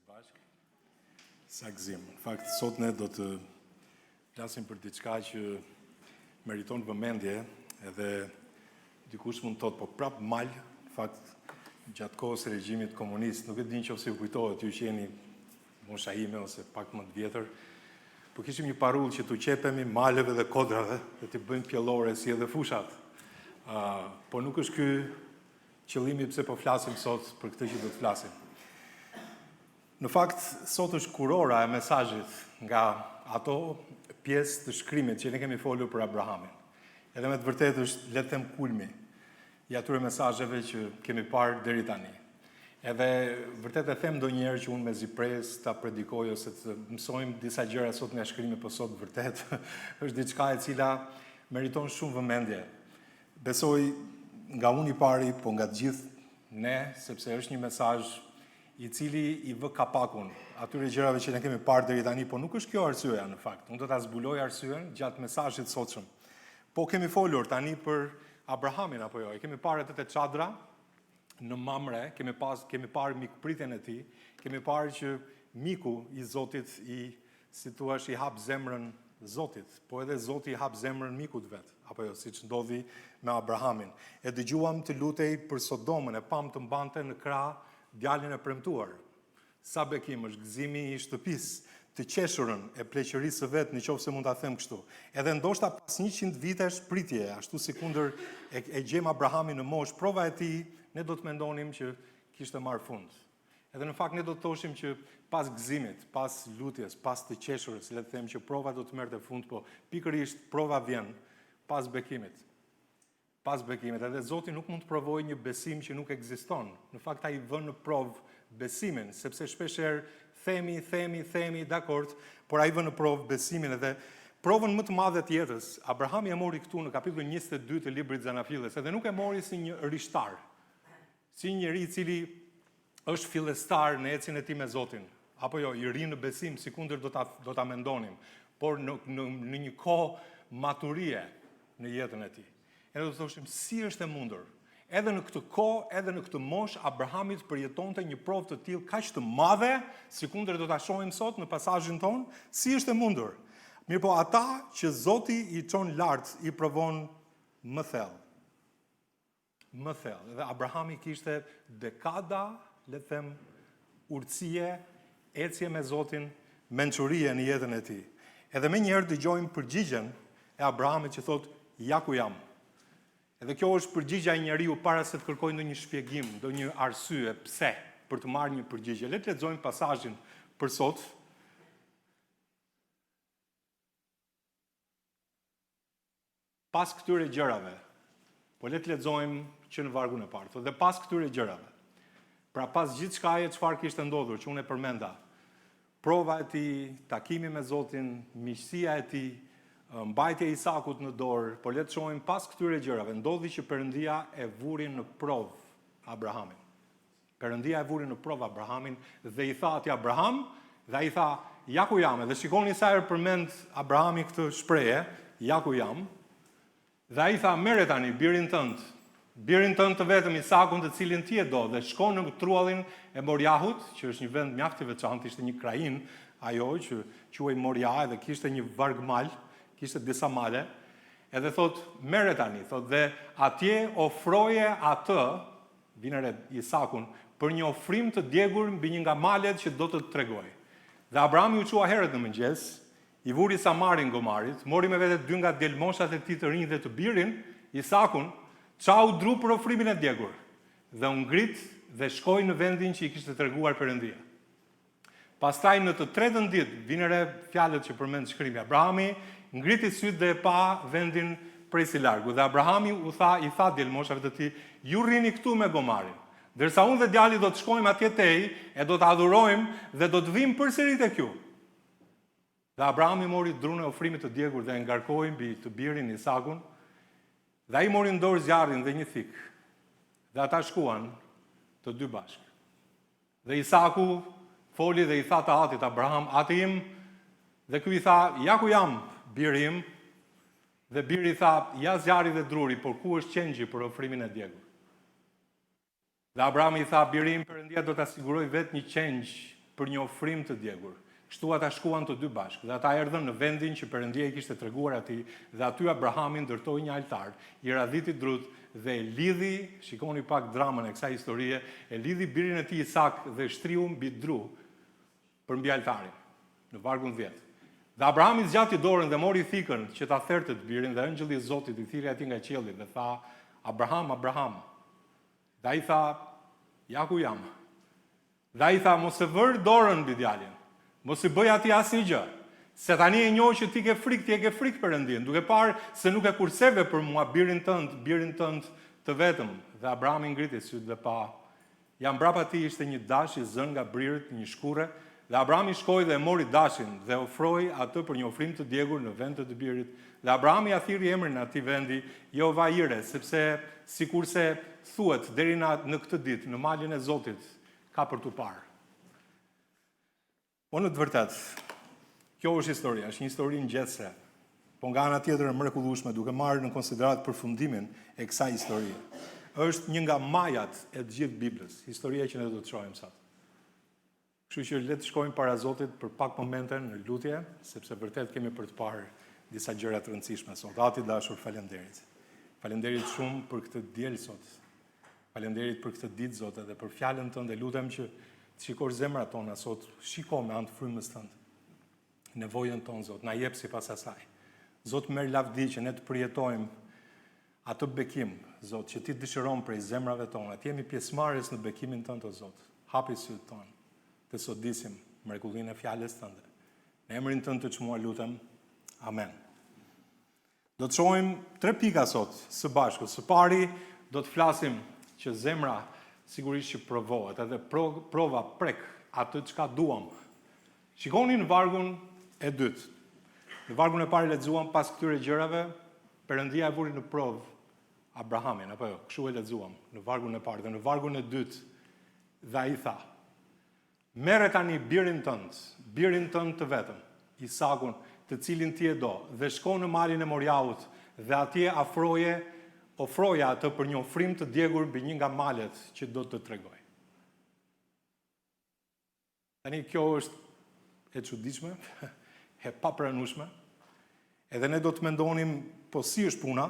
bashkë. Sa gëzim. Në fakt, sot ne do të flasim për diçka që meriton vëmendje, edhe dikush mund të thotë, po prap mal, në fakt, gjatë kohës së regjimit komunist, nuk e din nëse ju kujtohet, ju që jeni mosha ime ose pak më të vjetër, po kishim një parull që tu qepemi maleve dhe kodrave dhe t'i bëjmë pjellore si edhe fushat. Po nuk është ky qëllimi pse po flasim sot për këtë që do të flasim. Në fakt, sot është kurora e mesazhit nga ato pjesë të shkrimit që ne kemi folur për Abrahamin. Edhe me të vërtetë është, le të them, kulmi i atyre mesazheve që kemi parë deri tani. Edhe vërtet e them ndonjëherë që unë me zipres ta predikoj ose të mësojmë disa gjëra sot nga shkrimi, po sot vërtet është diçka e cila meriton shumë vëmendje. Besoj nga unë i pari, po nga të gjithë ne, sepse është një mesazh i cili i vë kapakun atyre gjërave që ne kemi parë deri tani, po nuk është kjo arsyeja në fakt. Unë do ta zbuloj arsyen gjatë mesazhit sotshëm. Po kemi folur tani për Abrahamin apo jo? E kemi parë atë te çadra në Mamre, kemi parë mikpritjen e tij, kemi parë që miku i Zotit si thua, i hap zemrën Zotit, po edhe Zoti i hap zemrën mikut vet, apo jo, siç ndodhi me Abrahamin. E dëgjuam të lutej për Sodomën, e pam të mbante në krah djalin e premtuar. Sa bekim është gëzimi i shtëpisë, të qeshurën e pleqërisë së vet, nëse mund ta them kështu. Edhe ndoshta pas 100 vitesh pritje, ashtu si kundër e gjem Abrahamin në moshë, prova e tij, ne do të mendonim që kishte marrë fund. Edhe në fakt ne do të thoshim që pas gëzimit, pas lutjes, pas të qeshurës, le të them që prova do të merrte fund, po pikërisht prova vjen pas bekimit. Pas bekimit, edhe Zoti nuk mund të provojë një besim që nuk ekziston. Në fakt ai vën në provë besimin, sepse shpeshherë themi, dakord, por ai vën në provë besimin. Edhe provën më të madhe të jetës, Abrahami e mori këtu në kapitullin 22 të librit Zanafilles, edhe nuk e mori si një rishtar, si një njeri i cili është fillestar në ecjen e tij me Zotin, apo jo, i ri në besim, sikundër do ta mendonim, por në një kohë maturie në jetën e tij. Edhe do të thoshim, si është e mundur? Edhe në këtë kohë, edhe në këtë moshë, Abrahami përjetonte një provë të tillë kaq të madhe, sikundër do ta shohim sot në pasazhin ton, si është e mundur? Mirë po, ata që Zoti i çon lart i provon më thellë. Më thellë. Dhe Abrahami kishte dekada, le të them, urtësie, ecje me Zotin, mençurie në jetën e tij. Edhe më njëherë dëgjojmë përgjigjen e Abrahamit që thotë, ja ku jam. Edhe kjo është përgjigja e njeriu para se të kërkojë ndonjë shpjegim, ndonjë arsye pse, për të marrë një përgjigje. Le të lexojmë pasazhin për sot. Pas këtyre gjërave, po le të lexojmë që në vargun e parë. Thotë, dhe pas këtyre gjërave. Pra pas gjithçkaje çfarë kishte ndodhur, që unë e përmenda. Prova e tij, takimi me Zotin, miqësia e tij, mbajtja e Isakut në dorë, por le të shohim pas këtyre gjërave, ndodhi që Perëndia e vuri në provë Abrahamin. Perëndia e vuri në provë Abrahamin dhe i tha atij Abraham, dhe ai tha, ja ku jam. Dhe shikoni sa herë përmend Abrahami këtë shprehje, ja ku jam. Dhe ai tha, merre tani birin tënd të vetëm Isakun, të cilin ti e do, dhe shko në truallin e Moriahut, që është një vend mjaft i veçantë, ishte një krain ajo që quhej Moria, dhe kishte një varg mal, kishte disa male, edhe thot, merre tani, thot, dhe atje ofroje atë, vinere Isakun, për një ofrim të djegur mbi një nga malet që do të tregoj. Dhe Abrahami u qua herët në mëngjes, i vuri Samarin gomarit, mori me vete 2 nga djelmoshat e tij të rinj dhe të birin, Isakun, çau dru për ofrimin e djegur, dhe u ngrit dhe shkoi në vendin që i kishte treguar Perëndia. Pastaj në të tretën ditë, vinere fjalët që përmend shkrimi, Abrahami ngriti sytë dhe e pa vendin prej si largu. Dhe Abrahami i tha djelmoshave të tij, ju rrini këtu me gomarin, ndërsa unë dhe djali do të shkojmë atje tej, e do të adhurojmë dhe do të vim përsëri tek ju. Dhe Abrahami mori drun e ofrimit të djegur dhe e ngarkoi mbi të birin Isakun, dhe ai mori në dorë zjarrin dhe një thik. Dhe ata shkuan të dy bashkë. Dhe Isaku foli dhe i tha të atit Abraham, ati im, dhe ky i tha, ja ku jam, biri im, dhe biri tha, ja zjarri dhe druri, por ku është qengji për ofrimin e djegur? Dhe Abraham i tha, biri im, Perëndia do të siguroj vetë një qengj për një ofrim të djegur. Kështu ata shkuan të dy bashkë, dhe ata erdhën në vendin që Perëndia i kishte treguar atij, dhe aty Abrahami ndërtoi një altar, i radhiti drut dhe e lidhi, shikoni pak dramën e kësaj historie, e lidhi birin e tij Isak dhe shtriu mbi dru për mbi altarin, në vargun 10. Dhe Abrahami zgjati dorën dhe mori thikën që ta therte të birin, dhe ëngjëlli i Zotit i thiri atij nga qielli dhe tha: Abraham, Abraham. Dhe ai tha: Ja ku jam. Dhe ai tha: Mos e vër dorën mbi djalin. Mos i bëj atij asnjë gjë. Se tani e njoh që ti ke frikë Perëndin, duke parë se nuk e kurseve për mua birin tënd të vetëm. Dhe Abrahami ngriti syt dhe pa. Ja mbrapa tij ishte një dash i zënë nga brirët, një shkurre, dhe Abrahami shkoi dhe e mori dashin dhe ofroi atë për një ofrim të djegur në vend të të birit. Dhe Abrahami ja thirrri emrin atij vendi Jehova Ire, sepse sikurse thuhet deri në këtë ditë, në malin e Zotit ka për tu parë. Po në të vërtet, kjo është historia, është një histori ngjeshse, po nga ana tjetër e mrekullueshme, duke marrë në konsiderat përfundimin e kësaj historie. Është një nga majat e të gjithë Biblës, historia që ne do të shohim sot. Kështu që le të shkojmë para Zotit për pak momente në lutje, sepse vërtet kemi për të parë disa gjëra të rëndësishme sot. Ati dashur, faleminderit. Faleminderit shumë për këtë diel sot. Faleminderit për këtë ditë, Zotë, dhe për fjalën tënde. Lutem që të shikosh zemrat tona sot, shiko me anë të frymës tënde. Nevojën tonë, Zotë, na jep sipas asaj. Zotë, merr lavdi që ne të përjetojmë atë bekim, Zotë, që ti dëshiron prej zemrave tona. Të jemi pjesëmarrës në bekimin tënd, o Zotë. Hapi sytë tonë, të sodisim mrekullinë e fjalës tënde. Në emrin tënd të çmuar lutem. Amen. Do të shohim 3 pika sot së bashku. Së pari do të flasim që zemra sigurisht që provohet, edhe prova prek atë çka duam. Shikoni në vargun e dytë. Në vargun e parë lexuam pas këtyre gjërave, Perëndia e vuri në provë Abrahamin, apo jo, kështu e lexuam në vargun e parë, dhe në vargun e dytë dhe ai tha: Merre tani birin tënd të vetëm, Isakun, të cilin ti e do, dhe shko në malin e Moriaut, dhe atje ofroja atë për një ofrim të djegur mbi një nga malet që do të tregoj. Tani kjo është e çuditshme, e papranueshme. Edhe ne do të mendonim, po si është puna,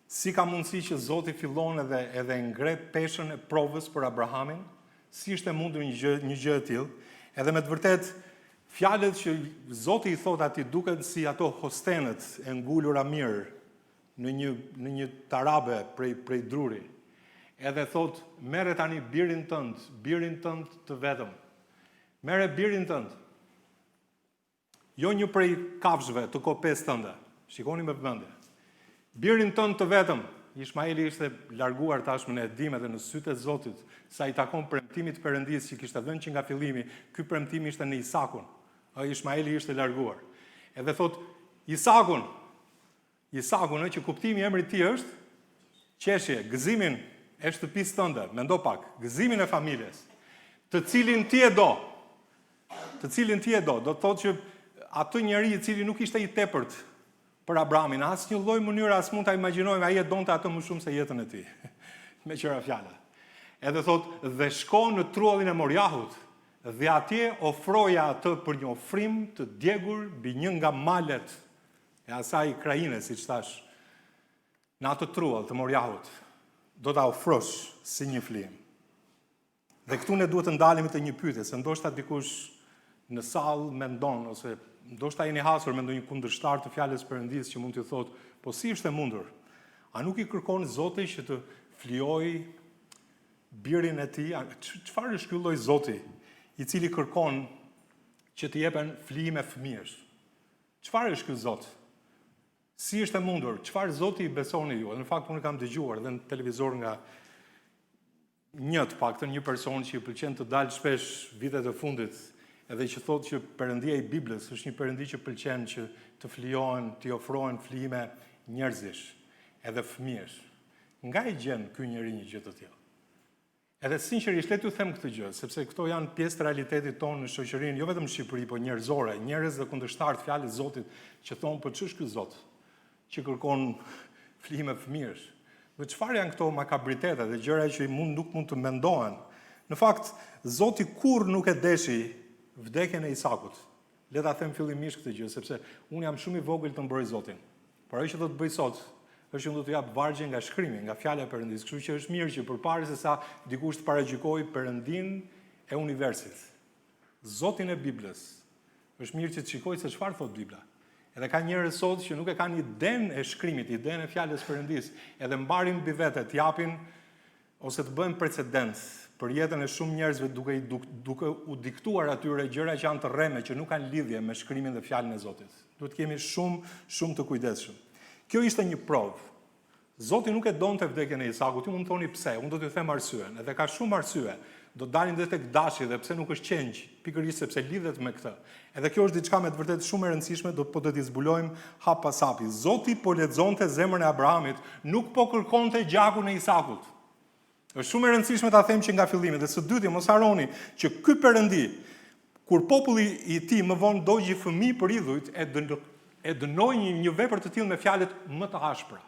si ka mundësi që Zoti fillon edhe ngre peshën e provës për Abrahamin, si është e mundur një gjë e tillë, edhe me të vërtet fjalët që Zoti i thot atij duken si ato hostenët e ngulura mirë në një tarabe prej druri. Edhe thot: merre tani birin tënd të vetëm. Merre birin tënd. Jo një prej kafshëve të kopes tënde. Shikoni me vëmendje. Birin tënd të vetëm. Ishmaeli ishte larguar tashmë, ne e dimë edhe në sytë e Zotit, sa i takon premtimit të Perëndisë që kishte dhënë që nga fillimi, ky premtim ishte në Isakun. Ishmaeli ishte larguar. Edhe thot: Isakun, që kuptimi i emrit tij është qeshje, gëzimin e shtëpisë tënde, mendo pak, gëzimin e familjes, të cilin ti e do. Do të thotë që atë njeri i cili nuk ishte i tepërt për Abrahamin, asnjë lloj mënyre as mund ta imagjinojmë, ai e donte atë më shumë se jetën e tij. Me qëra fjalë. Edhe thotë: dhe shko në trullin e Moriahut, dhe atje ofroja atë për një ofrim të djegur mbi një nga malet e asaj kraine, siç thash, në atë trull të Moriahut, do ta ofrosh si një flim. Dhe këtu ne duhet të ndalemi te një pyetje, se ndoshta dikush në sallë mendon, ose ndoshta jeni hasur me ndonjë kundërshtar të fjalës Perëndisë që mund t'ju thotë: po si është e mundur? A nuk i kërkon Zoti që të flijojë birin e tij? Çfarë është ky lloj Zoti i cili kërkon që të jepen flijime fëmijësh? Çfarë është ky Zot? Si është e mundur? Çfarë Zoti i besoni ju? Në fakt unë kam dëgjuar edhe në televizor nga një person që i pëlqen të dalë shpesh vitet e fundit, edhe që thotë që Perëndia i Biblës është një Perëndi që pëlqen që të flijohen, të ofrohen flijime njerëzish, edhe fëmijësh. Nga i gjen ky njeri një gjë të tillë? Edhe sinqerisht le t'ju them këtë gjë, sepse këto janë pjesë të realitetit tonë në shoqërinë, jo vetëm në Shqipëri, po njerëzore, njerëz dhe kundërshtar të fjalës Zotit që thonë: po ç'është ky Zot që kërkon flijime fëmijësh? Dhe çfarë janë këto makabritete dhe gjëra që nuk mund të mendohen? Në fakt, Zoti kurrë nuk e deshi vdekjen e Isakut. Le ta them fillimisht këtë gjë, sepse unë jam shumë i vogël të mbroj Zotin. Por ajo që do të bëj sot, është që do të jap vargje nga shkrimi, nga fjala e Perëndis. Kështu që është mirë që përpara se sa dikush të paragjykojë Perëndin e universit, Zotin e Biblës, është mirë që të shikojë se çfarë thot Bibla. Edhe ka njerëz sot që nuk e kanë idenë e shkrimit, idenë e fjalës Perëndis, edhe mbarin mbi vete, të japin ose të bëjnë precedent për jetën e shumë njerëzve duke u diktuar atyre gjëra që janë të rreme, që nuk kanë lidhje me shkrimin dhe fjalën e Zotit. Duhet kemi shumë të kujdesshëm. Kjo ishte një provë. Zoti nuk e donte vdekjen e Isakut. Ju mund të thoni pse, unë do t'ju them arsyeën. Edhe ka shumë arsye. Do dalin dhe tek dashi dhe pse nuk është qenj, pikërisht sepse lidhet me këtë. Edhe kjo është diçka me të vërtetë shumë e rëndësishme, po do t'i zbulojmë hap pas hapi. Zoti po lexonte zemrën e Abrahamit, nuk po kërkonte gjakun e Isakut. Është shumë e rëndësishme ta them që nga fillimi, dhe së dyti mos harroni që ky Perëndi, kur populli i tij më vonë dogji fëmijë për idhujt, e dënoi një vepër të tillë me fjalët më të ashpra.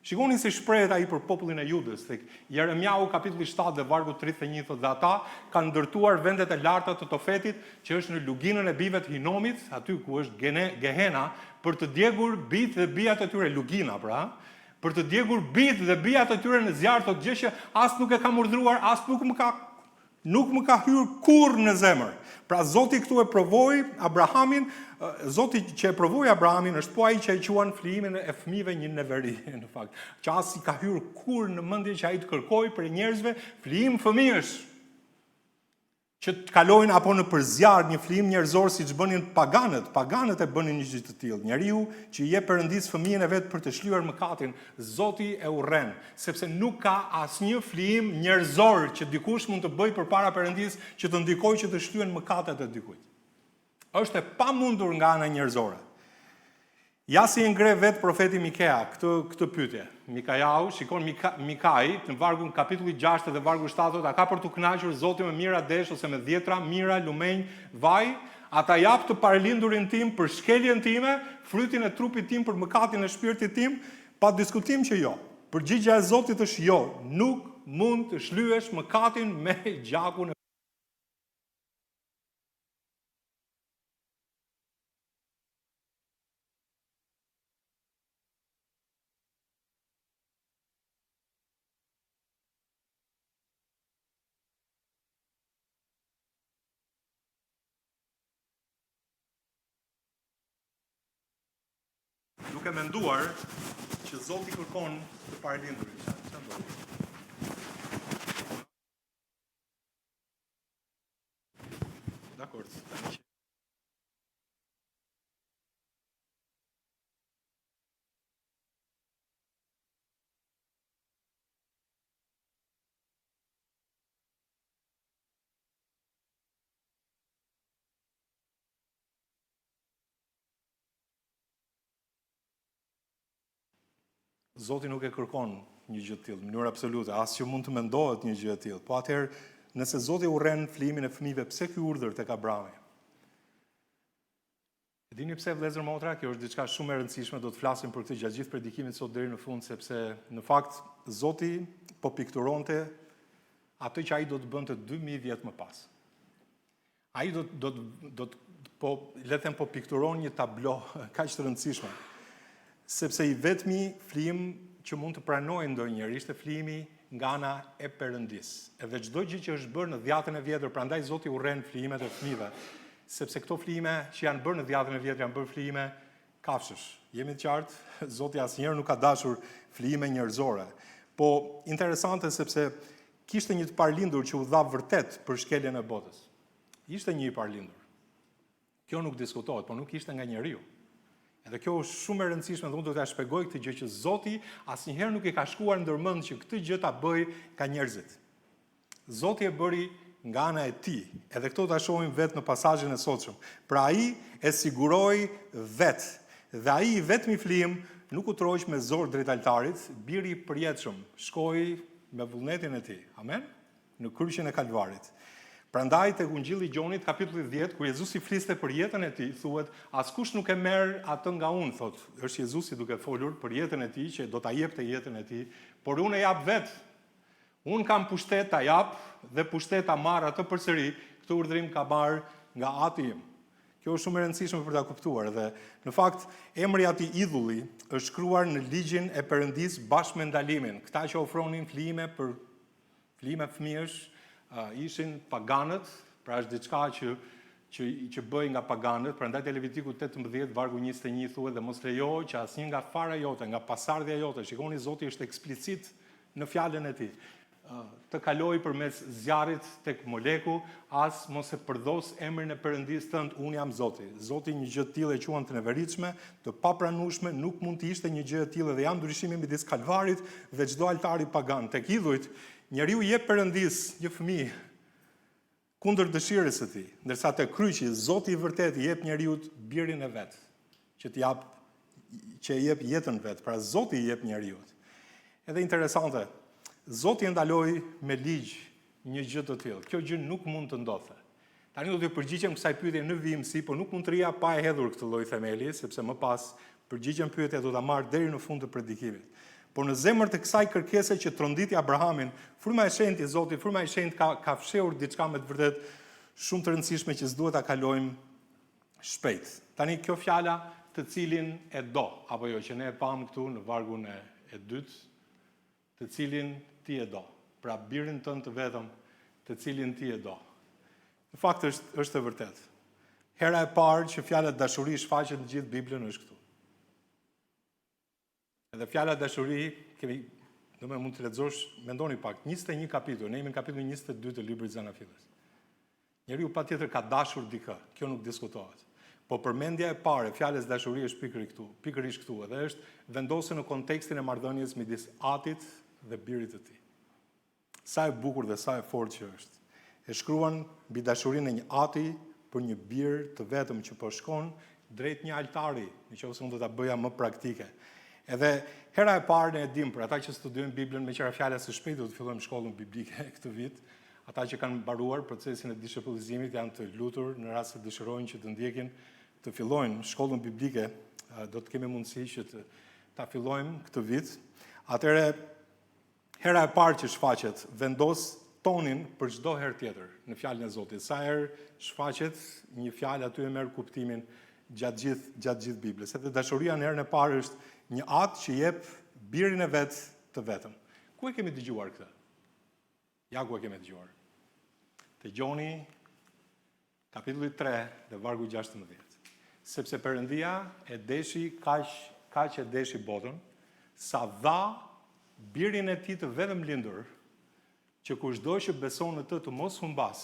Shikoni si shprehet ai për popullin e Judës, tek Jeremiau kapitulli 7 dhe vargu 31 thotë, dhe ata kanë ndërtuar vendet e larta të Tofetit, që është në luginën e bijve të Hinomit, aty ku është Gehena, për të djegur bijt dhe bijat e tyre, lugina pra, për të djegur bijt dhe bijat e tyre në zjarr, thotë, gjë që as nuk e kam urdhëruar, as nuk më ka hyrë kurrë në zemër. Pra Zoti këtu e provoi Abrahamin, Zoti që e provoi Abrahamin është po ai që e quan flijimin e fëmijëve një neveri, në fakt. Që as i ka hyrë kurrë në mendje që ai të kërkojë për njerëzve flijim fëmijësh, që të kalojnë apo në përzjarr një flijim njerëzor siç bënin paganët. Paganët e bënin një gjë të tillë. Njeriu që i jep Perëndis fëmijën e vet për të shlyer mëkatin, Zoti e urren, sepse nuk ka asnjë flijim njerëzor që dikush mund të bëjë përpara Perëndis që të ndikojë që të shlyen mëkatet e dikujt. Është e pamundur nga ana njerëzore. Ja si e ngre vet profeti Mikea këtë pyetje. Mikajau, shikon Mikaj, në vargun kapitulli 6 dhe vargu 7, a ka për të kënaqur Zoti me mira desh ose me dhjetra, mira, lumenj, vaj, ata jap të parlindurin tim për shkeljen time, frytin e trupit tim për mëkatin e shpirtit tim, pa diskutim që jo. Përgjigjja e Zotit është jo, nuk mund të shlyesh mëkatin me gjakun e duke menduar që Zoti kërkon të parlindurit. Çfarë bëj? Dakor. Zoti nuk e kërkon një gjë të tillë, në mënyrë absolute, as që mund të mendohet një gjë e tillë. Po atëherë, nëse Zoti urren flijimin e fëmijëve, pse ky urdhër tek Abrahami? E dini pse, vëllezër motra, kjo është diçka shumë e rëndësishme, do të flasim për këtë gjatë gjithë predikimit sot deri në fund, sepse në fakt Zoti po pikturonte atë që ai do të bënte 2000 vjet më pas. Ai po le të them po pikturon një tablo kaq të rëndësishme. Sepse i vetmi flijim që mund të pranojë ndonjëherë ishte flijimi nga ana e Perëndis. Edhe çdo gjë që është bërë në dhjetën e vjetër, prandaj Zoti urren flijimet e fëmijëve, sepse këto flijime që janë bërë në dhjetën e vjetër janë bërë flijime kafshësh. Jemi të qartë, Zoti asnjëherë nuk ka dashur flijime njerëzore. Po interesante sepse kishte një të parlindur që u dha vërtet për shkeljen e botës. Ishte një i parlindur. Kjo nuk diskutohet, po nuk ishte nga njeriu. Edhe kjo është shumë e rëndësishme dhe unë do t'ja shpjegoj këtë gjë që Zoti asnjëherë nuk i ka shkuar ndërmend që këtë gjë ta bëj ka njerëzit. Zoti e bëri nga ana e tij. Edhe këto ta shohim vetë në pasazhin e sotshëm. Pra ai e siguroi vetë. Dhe ai i vetmi flijim nuk u troq me zor drejt altarit, biri i përjetshëm shkoi me vullnetin e tij. Amen. Në kryqin e Kalvarit. Prandaj tek Ungjilli i Gjonit kapitulli 10, kur Jezusi fliste për jetën e tij, thuhet, askush nuk e merr atë nga unë, thot. Është Jezusi duke folur për jetën e tij që do ta jepte jetën e tij, por unë e jap vet. Unë kam pushtet ta jap dhe pushtet ta marr atë përsëri. Këtë urdhërim ka marr nga ati im. Kjo është shumë e rëndësishme për ta kuptuar dhe në fakt emri i atij idhulli është shkruar në ligjin e Perëndis bashkë me ndalimin. Këta që ofronin flime fëmijësh ishin paganët, pra është diçka që bëj nga paganët, prandaj te Levitiku 18 vargu 21 thuhet dhe mos lejo që asnjë nga fara jote, nga pasardhja jote, shikoni Zoti është eksplicit në fjalën e tij, të kaloj përmes zjarrit tek moleku, as mos e përdos emrin e Perëndis tënd, unë jam Zoti. Zoti një gjë të tillë e quan të neveritshme, të papranueshme, nuk mund të ishte një gjë e tillë dhe jam ndryshimi midis Kalvarit dhe çdo altari pagan. Tek idhujt, njeriu jep Perëndis një fëmijë kundër dëshirës së tij, ndërsa te kryqi Zoti i vërtet i jep njeriu birin e vet, që i jep jetën vet. Pra Zoti i jep njeriu. Edhe interesante, Zoti e ndaloi me ligj një gjë të tillë. Kjo gjë nuk mund të ndodhte. Tani do të përgjigjem kësaj pyetje në vimësi, por nuk mund të rria pa e hedhur këtë lloj themeli, sepse më pas përgjigjem pyetja do ta marr deri në fund të predikimit. Por në zemër të kësaj kërkese që tronditi Abrahamin, fryma e shenjtë e Zotit, fryma e shenjtë ka fshehur diçka me të vërtet shumë të rëndësishme që s'duhet ta kalojmë shpejt. Tani kjo fjala të cilin e do, apo jo, që ne e pam këtu në vargun e dytë, të cilin ti e do. Pra birin tënd të vetëm, të cilin ti e do. Në fakt është e vërtet. Hera e parë që fjala dashuri shfaqet në gjithë Biblën është këtu. Edhe fjala dashuri, mund të lexosh, mendoni pak, 21 kapitull, ne jemi në kapitullin 22 të librit Zanafilles. Njeriu patjetër ka dashur dikë, kjo nuk diskutohet. Po përmendja e parë e fjalës dashuri është pikërisht këtu, edhe është vendosur në kontekstin e marrëdhënies midis atit dhe birit të tij. Sa e bukur dhe sa e fortë që është. E shkruan mbi dashurinë e një ati për një bir të vetëm që po shkon drejt një altari, nëse unë do ta bëja më praktike. Edhe hera e parë ne e dim për ata që studiojnë Biblën me qira fjala së shpejtë do të fillojmë shkollën biblike këtë vit. Ata që kanë mbaruar procesin e dishepullizimit janë të lutur në rast se dëshirojnë që të ndjekin të fillojnë shkollën biblike, do të kemi mundësi që ta fillojmë këtë vit. Atëherë hera e parë që shfaqet vendos tonin për çdo herë tjetër në fjalën e Zotit. Sa herë shfaqet një fjalë aty e merr kuptimin gjatë gjithë Biblës. Edhe dashuria në herën e parë është një atë që jep birin e vet të vetëm. Ku e kemi dëgjuar këtë? Ja ku e kemi dëgjuar. Te Gjoni kapitulli 3 dhe vargu 16. Sepse Perëndia e deshi kaq e deshi botën, sa dha birin e tij të vetëm lindur, që kushdo që beson në të të mos humbas,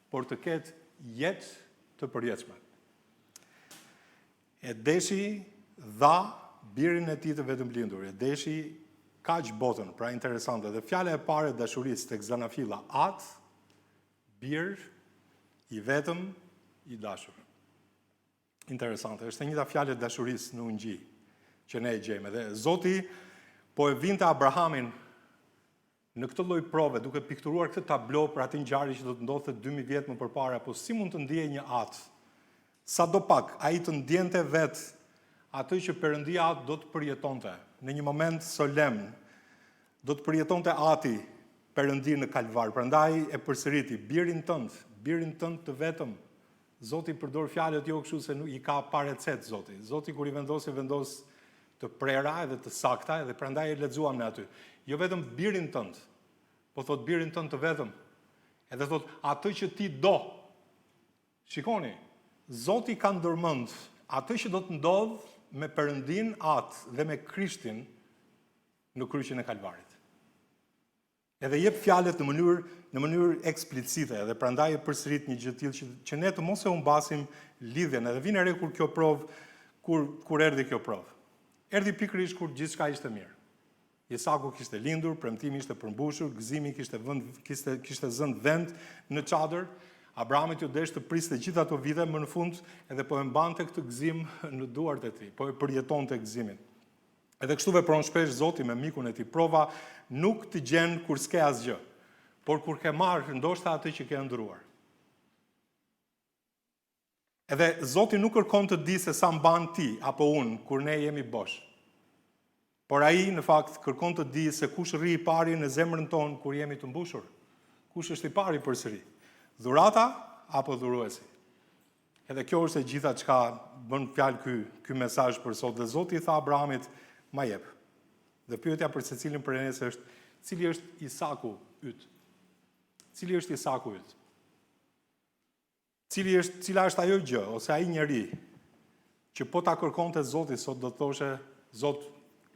por të ketë jetë të përjetshme. E deshi dha birin e tij të vetëm lindur, e deshi kaq botën, pra interesante. Dhe fjala e parë e dashurisë tek Zanafilla, atë, bir, i vetëm, i dashur. Interesante, është e njëjta fjalë e dashurisë në Ungjil që ne e gjejmë. Dhe Zoti po e vinte Abrahamin në këtë lloj prove, duke pikturuar këtë tablo për atë ngjarje që do të ndodhte 2000 vjet më përpara, po si mund të ndiejë një atë? Sadopak ai të ndjente vet atë që Perëndia atë do të përjetonte në një moment solemn, do të përjetonte ati Perëndin në Kalvar. Prandaj e përsëriti birin tënd të vetëm. Zoti përdor fjalët jo kështu se nuk i ka pa recet Zoti. Zoti kur i vendos të prera edhe të sakta, edhe prandaj e lexuam ne aty. Jo vetëm birin tënd, po thot birin tënd të vetëm. Edhe thot atë që ti do. Shikoni, Zoti ka ndërmend atë që do të ndodh me Perëndin atë dhe me Krishtin në kryqin e Kalvarit. Edhe jep fjalët në mënyrë eksplicite, edhe prandaj e përsërit një gjë të tillë që ne të mos e humbasim lidhjen. Edhe vjen re kur kjo provë, kur erdhi kjo provë. Erdhi pikërisht kur gjithçka ishte mirë. Isaku kishte lindur, premtimi ishte përmbushur, gëzimi kishte zënë vend në çadër. Abrahamit ju desh të priste gjithë ato vite, më në fund edhe po e mbante këtë gëzim në duart e tij, po e përjetonte gëzimin. Edhe kështu vepron shpesh Zoti me mikun e tij. Prova nuk të gjen kur s'ke asgjë, por kur ke marrë ndoshta atë që ke ëndruar. Edhe Zoti nuk kërkon të di se sa mban ti apo unë kur ne jemi bosh. Por ai në fakt kërkon të di se kush rri i pari në zemrën tonë kur jemi të mbushur. Kush është i pari përsëri? Dhurata apo dhuruesi? Edhe kjo është e gjitha çka bën fjalë ky mesazh për sot. Dhe Zoti i tha Abrahamit, ma jep. Dhe pyetja për secilin për ne është, cili është Isaku yt? Cili është Isaku yt? Cila është ajo gjë ose ai njeri që po ta kërkonte Zoti sot do të thoshe, Zot,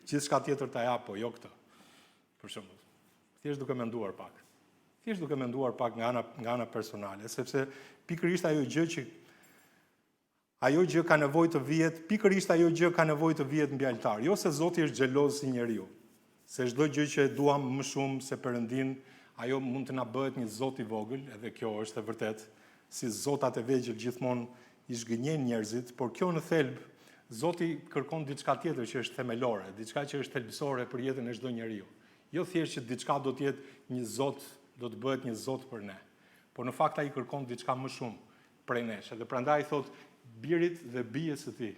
gjithçka tjetër ta jap, po jo këtë. Për shembull, thjesht duke menduar pak. Thjesht duke menduar pak nga ana personale, sepse pikërisht ajo gjë ka nevojë të vihet, pikërisht ajo gjë ka nevojë të vihet mbi altar. Jo se Zoti është xheloz si njeriu. Se çdo gjë që e duam më shumë se Perëndin, ajo mund të na bëhet një Zot i vogël, edhe kjo është e vërtetë, si zotat e vegjël gjithmonë i zgënjejnë njerëzit, por kjo në thelb Zoti kërkon diçka tjetër që është themelore, diçka që është thelbësore për jetën e çdo njeriu. Jo thjesht që diçka do të jetë një Zot, do të bëhet një Zot për ne. Por në fakt ai kërkon diçka më shumë prej nesh. Dhe prandaj thot birit dhe bijes së tij,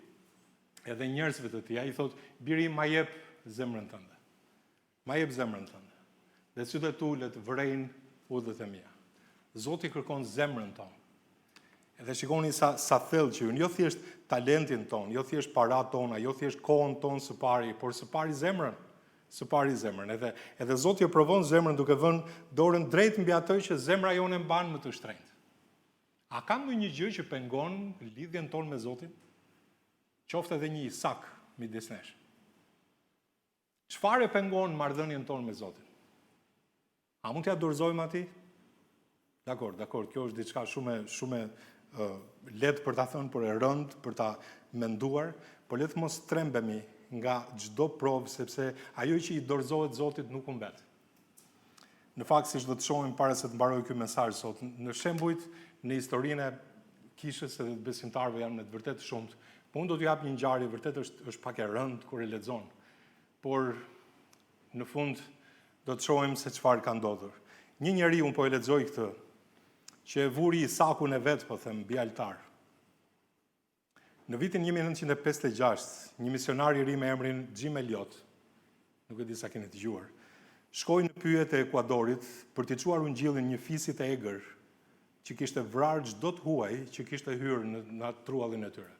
edhe njerëzve të tij, ai thot biri ma jep zemrën tënde. Ma jep zemrën tënde. Dhe sytë tu le të vrejnë udhët e mia. Zoti kërkon zemrën tonë. Edhe shikoni sa thellë që jo thjesht talentin ton, jo thjesht paratë tona, jo thjesht kohën tonë së pari, por së pari zemrën. Së pari zemrën. Edhe Zoti e provon zemrën duke vënë dorën drejt mbi atë që zemra jone mban më të shtrenjtë. A ka ndonjë gjë që pengon lidhjen tonë me Zotin? Qoftë edhe një Isak midis nesh. Çfarë pengon marrëdhënien tonë me Zotin? A mund t'ia dorëzojmë atij? Dakor, kjo është diçka shumë lehtë për ta thënë, por e rëndë për ta menduar, por le të mos trembemi nga çdo provë, sepse ajo që i dorëzohet Zotit nuk humbet. Në fakt, siç do të shohim para se të mbaroj ky mesazh sot, në shembujt në historinë e kishës edhe të besimtarëve janë me të vërtetë shumët. Po unë do t'ju jap një ngjarje, vërtet është pak e rëndë kur e lexon. Por në fund do të shohim se çfarë ka ndodhur. Një njeri, unë po e lexoj këtë, që e vuri Isakun e vet, po them, mbi altar. Në vitin 1956, një misionar i ri me emrin Jim Elliot, nuk e di sa keni dëgjuar, shkoi në pyjet e Ekuadorit për t'i çuar ungjillin një fisi të egër që kishte vrarë çdo të huaj që kishte hyrë në truallin e tyre.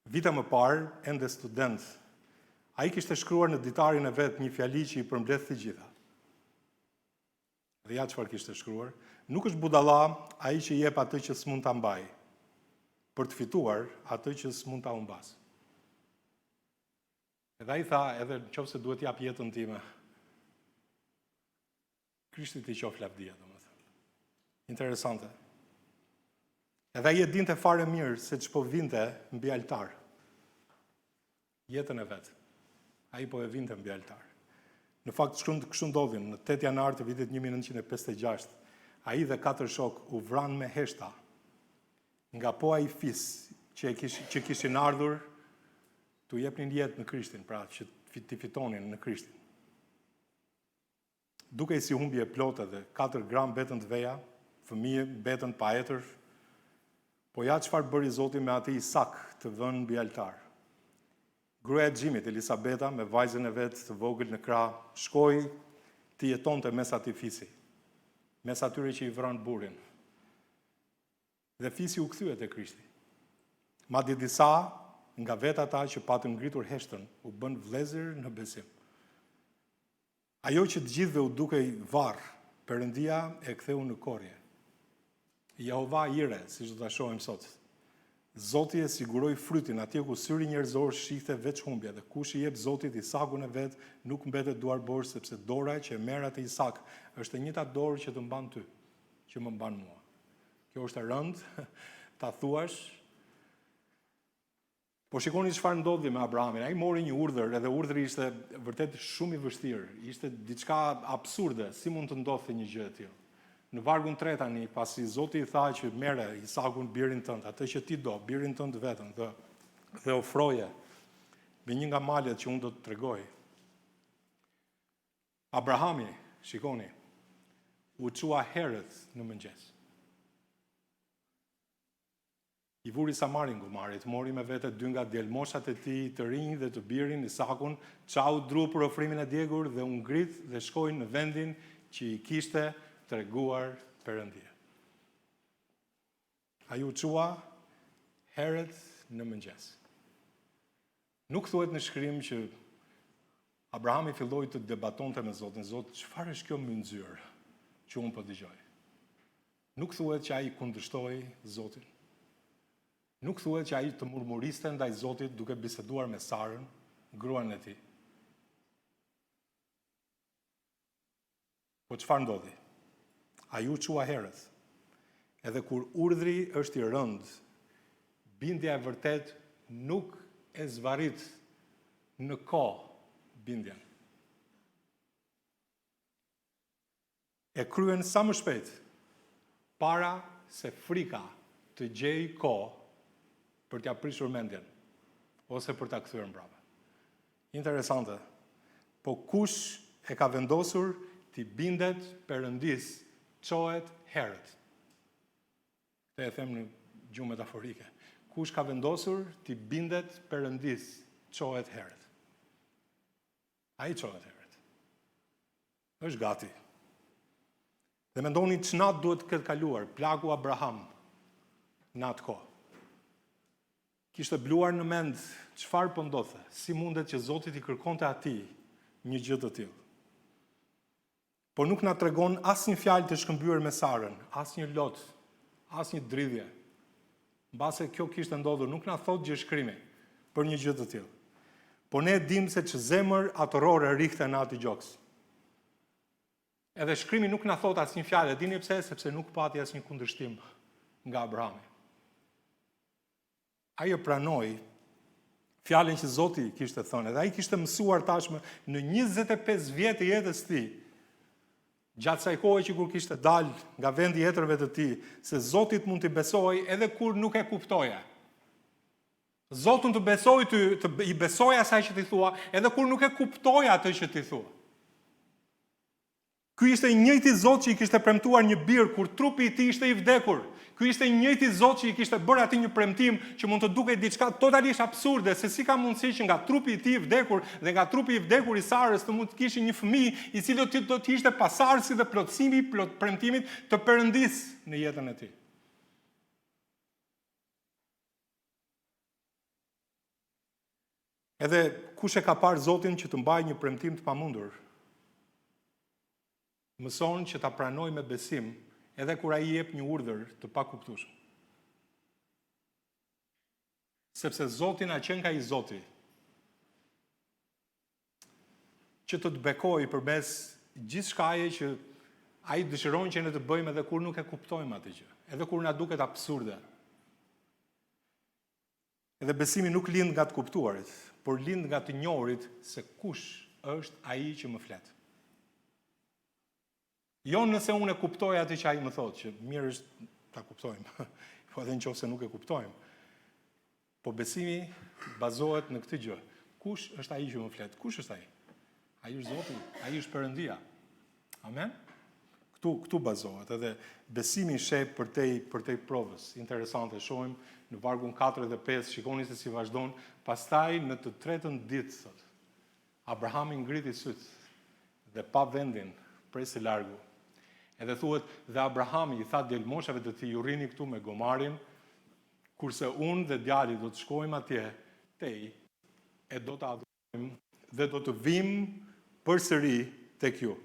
Vite më parë, ende student, ai kishte shkruar në ditarin e vet një fjali që i përmbledh të gjitha. Dhe ja çfarë kishte shkruar, nuk është budalla ai që jep atë që s'mund ta mbaj, për të fituar atë që s'mund ta humbas. Edhe ai tha, edhe nëse duhet jap jetën time, Krishtit i qof lavdia, domethënë. Interesante. Edhe ai e dinte fare mirë se ç'po vinte mbi altar. Jetën e vet. Ai po e vinte mbi altar. Në fakt kështu ndodhin, në 8 janar të vitit 1956, ai dhe 4 shok u vranë me heshta nga po ai fis që kishin ardhur t'u jepnin jetë në Krishtin, pra që t'i fitonin në Krishtin. Dukej si humbje e plotë dhe 4 gram betën të veja, fëmijë betën pa etër, po ja çfarë bëri Zoti me atë Isak të vënë mbi altar. Gruaja e Xhimit, Elisabeta, me vajzën e vet të vogël në krah, shkoi të jetonte mes atij fisi, mes atyre që i vranë burrin. Dhe fisi u kthye te Krishti. Madje disa nga vetë ata që patën ngritur heshtën u bën vëllezër në besim. Ajo që të gjithëve u dukej varr, Perëndia e ktheu në korrje. Jehova Ire, siç do ta shohim sot. Zoti e siguroi frytin atje ku syri njerëzor shihte veç humbje, dhe kush i jep Zotit Isakun e vet nuk mbetet duar borë, sepse dora që e merr atë Isak është e njëjta dorë që të mban ty, që më mban mua. Kjo është e rëndë, ta thuash. Po shikoni çfarë ndodhi me Abrahamin. Ai mori një urdhër, edhe urdhri ishte vërtet shumë i vështirë. Ishte diçka absurde, si mund të ndodhte një gjë e tillë. Në vargun 3 tani, pasi Zoti i tha që merre Isakun birin tënd, atë që ti do, birin tënd vetëm, dhe ofroje me një nga malet që unë do të tregoj. Abrahami, shikoni, u çua herët në mëngjes. I vuri Samarin Gumarit, mori me vete 2 nga djelmoshat e tij të rinj dhe të birin, Isakun, çau dru për ofrimin e djegur dhe u ngrit dhe shkoi në vendin që i kishte treguar Perëndia. Ai u çua herët në mëngjes. Nuk thuhet në shkrim që Abrahami filloi të debatonte me Zotin, Zot, çfarë është kjo mynxyrë që unë po dëgjoj? Nuk thuhet që ai kundërshtoi Zotin. Nuk thuhet që ai të murmuriste ndaj Zotit duke biseduar me Sarën, gruan e tij. Po çfarë ndodhi? Ai u çua herët. Edhe kur urdhri është i rënd, bindja e vërtet nuk e zvarrit në kohë bindjen. E kryen sa më shpejt, para se frika të gjej kohë për t'ia prishur mendjen, ose për t'a kthyer mbrapa. Interesante. Po kush e ka vendosur t'i bindet Perëndis, çohet herët. Këtë e them në gjuhë metaforike. Kush ka vendosur t'i bindet Perëndis, çohet herët. Ai çohet herët. Është gati. Dhe mendoni ç'nat duhet të ketë kaluar plagu Abraham në atë kohë. Kishte bluar në mend çfarë po ndodhte, si mundet që Zoti i kërkonte atij një gjë të tillë. Por nuk na tregon asnjë fjalë të shkëmbyer me Sarën, asnjë lot, asnjë dridhje. Mbase kjo kishte ndodhur, nuk na thot gjë shkrimi për një gjë të tillë. Por ne dim se që zemër atërore rikte në atë gjoks. Edhe shkrimi nuk na thot asnjë fjalë, dini pse? Sepse nuk pati asnjë kundërshtim nga Abrahami. Ai e pranoi fjalën që Zoti kishte thënë, dhe ai kishte mësuar tashmë në 25 vjet të jetës së tij, gjatë kësaj kohe që kur kishte dalë nga vendi i hetërve të tij, se Zotit mund t'i besoj edhe kur nuk e kuptoje. Zotun të besoj, i besoj asaj që t'i thua, edhe kur nuk e kuptoj atë që t'i thua. Ky ishte i njëjti Zot që i kishte premtuar një bir kur trupi i tij ishte i vdekur. Ky ishte i njëjti Zot që i kishte bërë atij një premtim që mund të duket diçka totalisht absurde, se si ka mundësi që nga trupi i tij i vdekur dhe nga trupi i vdekur i Sarës të mund të kishte një fëmijë i cili do të ishte pasardhësi dhe plotësimi i premtimit të Perëndis në jetën e tij. Edhe kush e ka parë Zotin që të mbajë një premtim të pamundur, mëson që ta pranoj me besim edhe kur ai jep një urdhër të pakuptueshëm. Sepse Zoti na qen ka i Zoti që të bekojë përmes gjithçkaje që ai dëshiron që ne të bëjmë edhe kur nuk e kuptojmë atë gjë, edhe kur na duket absurde. Edhe besimi nuk lind nga të kuptuarit, por lind nga të njohurit se kush është ai që më flet. Jo nëse unë e kuptoj atë që ai më thotë, që mirë është ta kuptojmë, po edhe nëse nuk e kuptojmë. Po besimi bazohet në këtë gjë. Kush është ai që më flet? Kush është ai? Ai është Zoti, ai është Perëndia. Amen. Këtu bazohet, edhe besimi sheh përtej provës. Interesante, shohim në vargun 4 dhe 5, shikoni se si vazhdon, pastaj në të tretën ditë, thot, Abrahami ngriti syt dhe pa vendin prej së largu. Edhe thuhet, dhe Abrahami i tha djalmoshave të tij, ju rrini këtu me gomarin, kurse unë dhe djali do të shkojmë atje tej e do të adhurojmë dhe do të vim përsëri tek ju.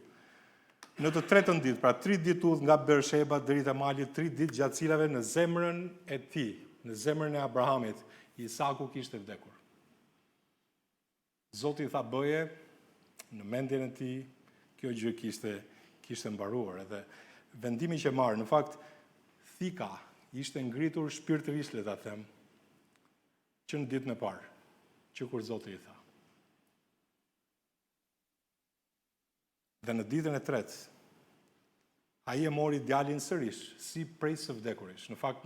Në të tretën ditë, pra 3 ditë udhë nga Bersheba deri te mali, 3 ditë gjatë cilave në zemrën e tij, në zemrën e Abrahamit, Isaku kishte vdekur. Zoti tha bëje, në mendjen e tij, kjo gjë kishte mbaruar, edhe vendimi që marr, në fakt thika ishte ngritur shpirtërisht, le ta them, që në ditën e parë, që kur Zoti i tha. Dhe në ditën e tretë, ai e mori djalin sërish, si prej së vdekurish. Në fakt,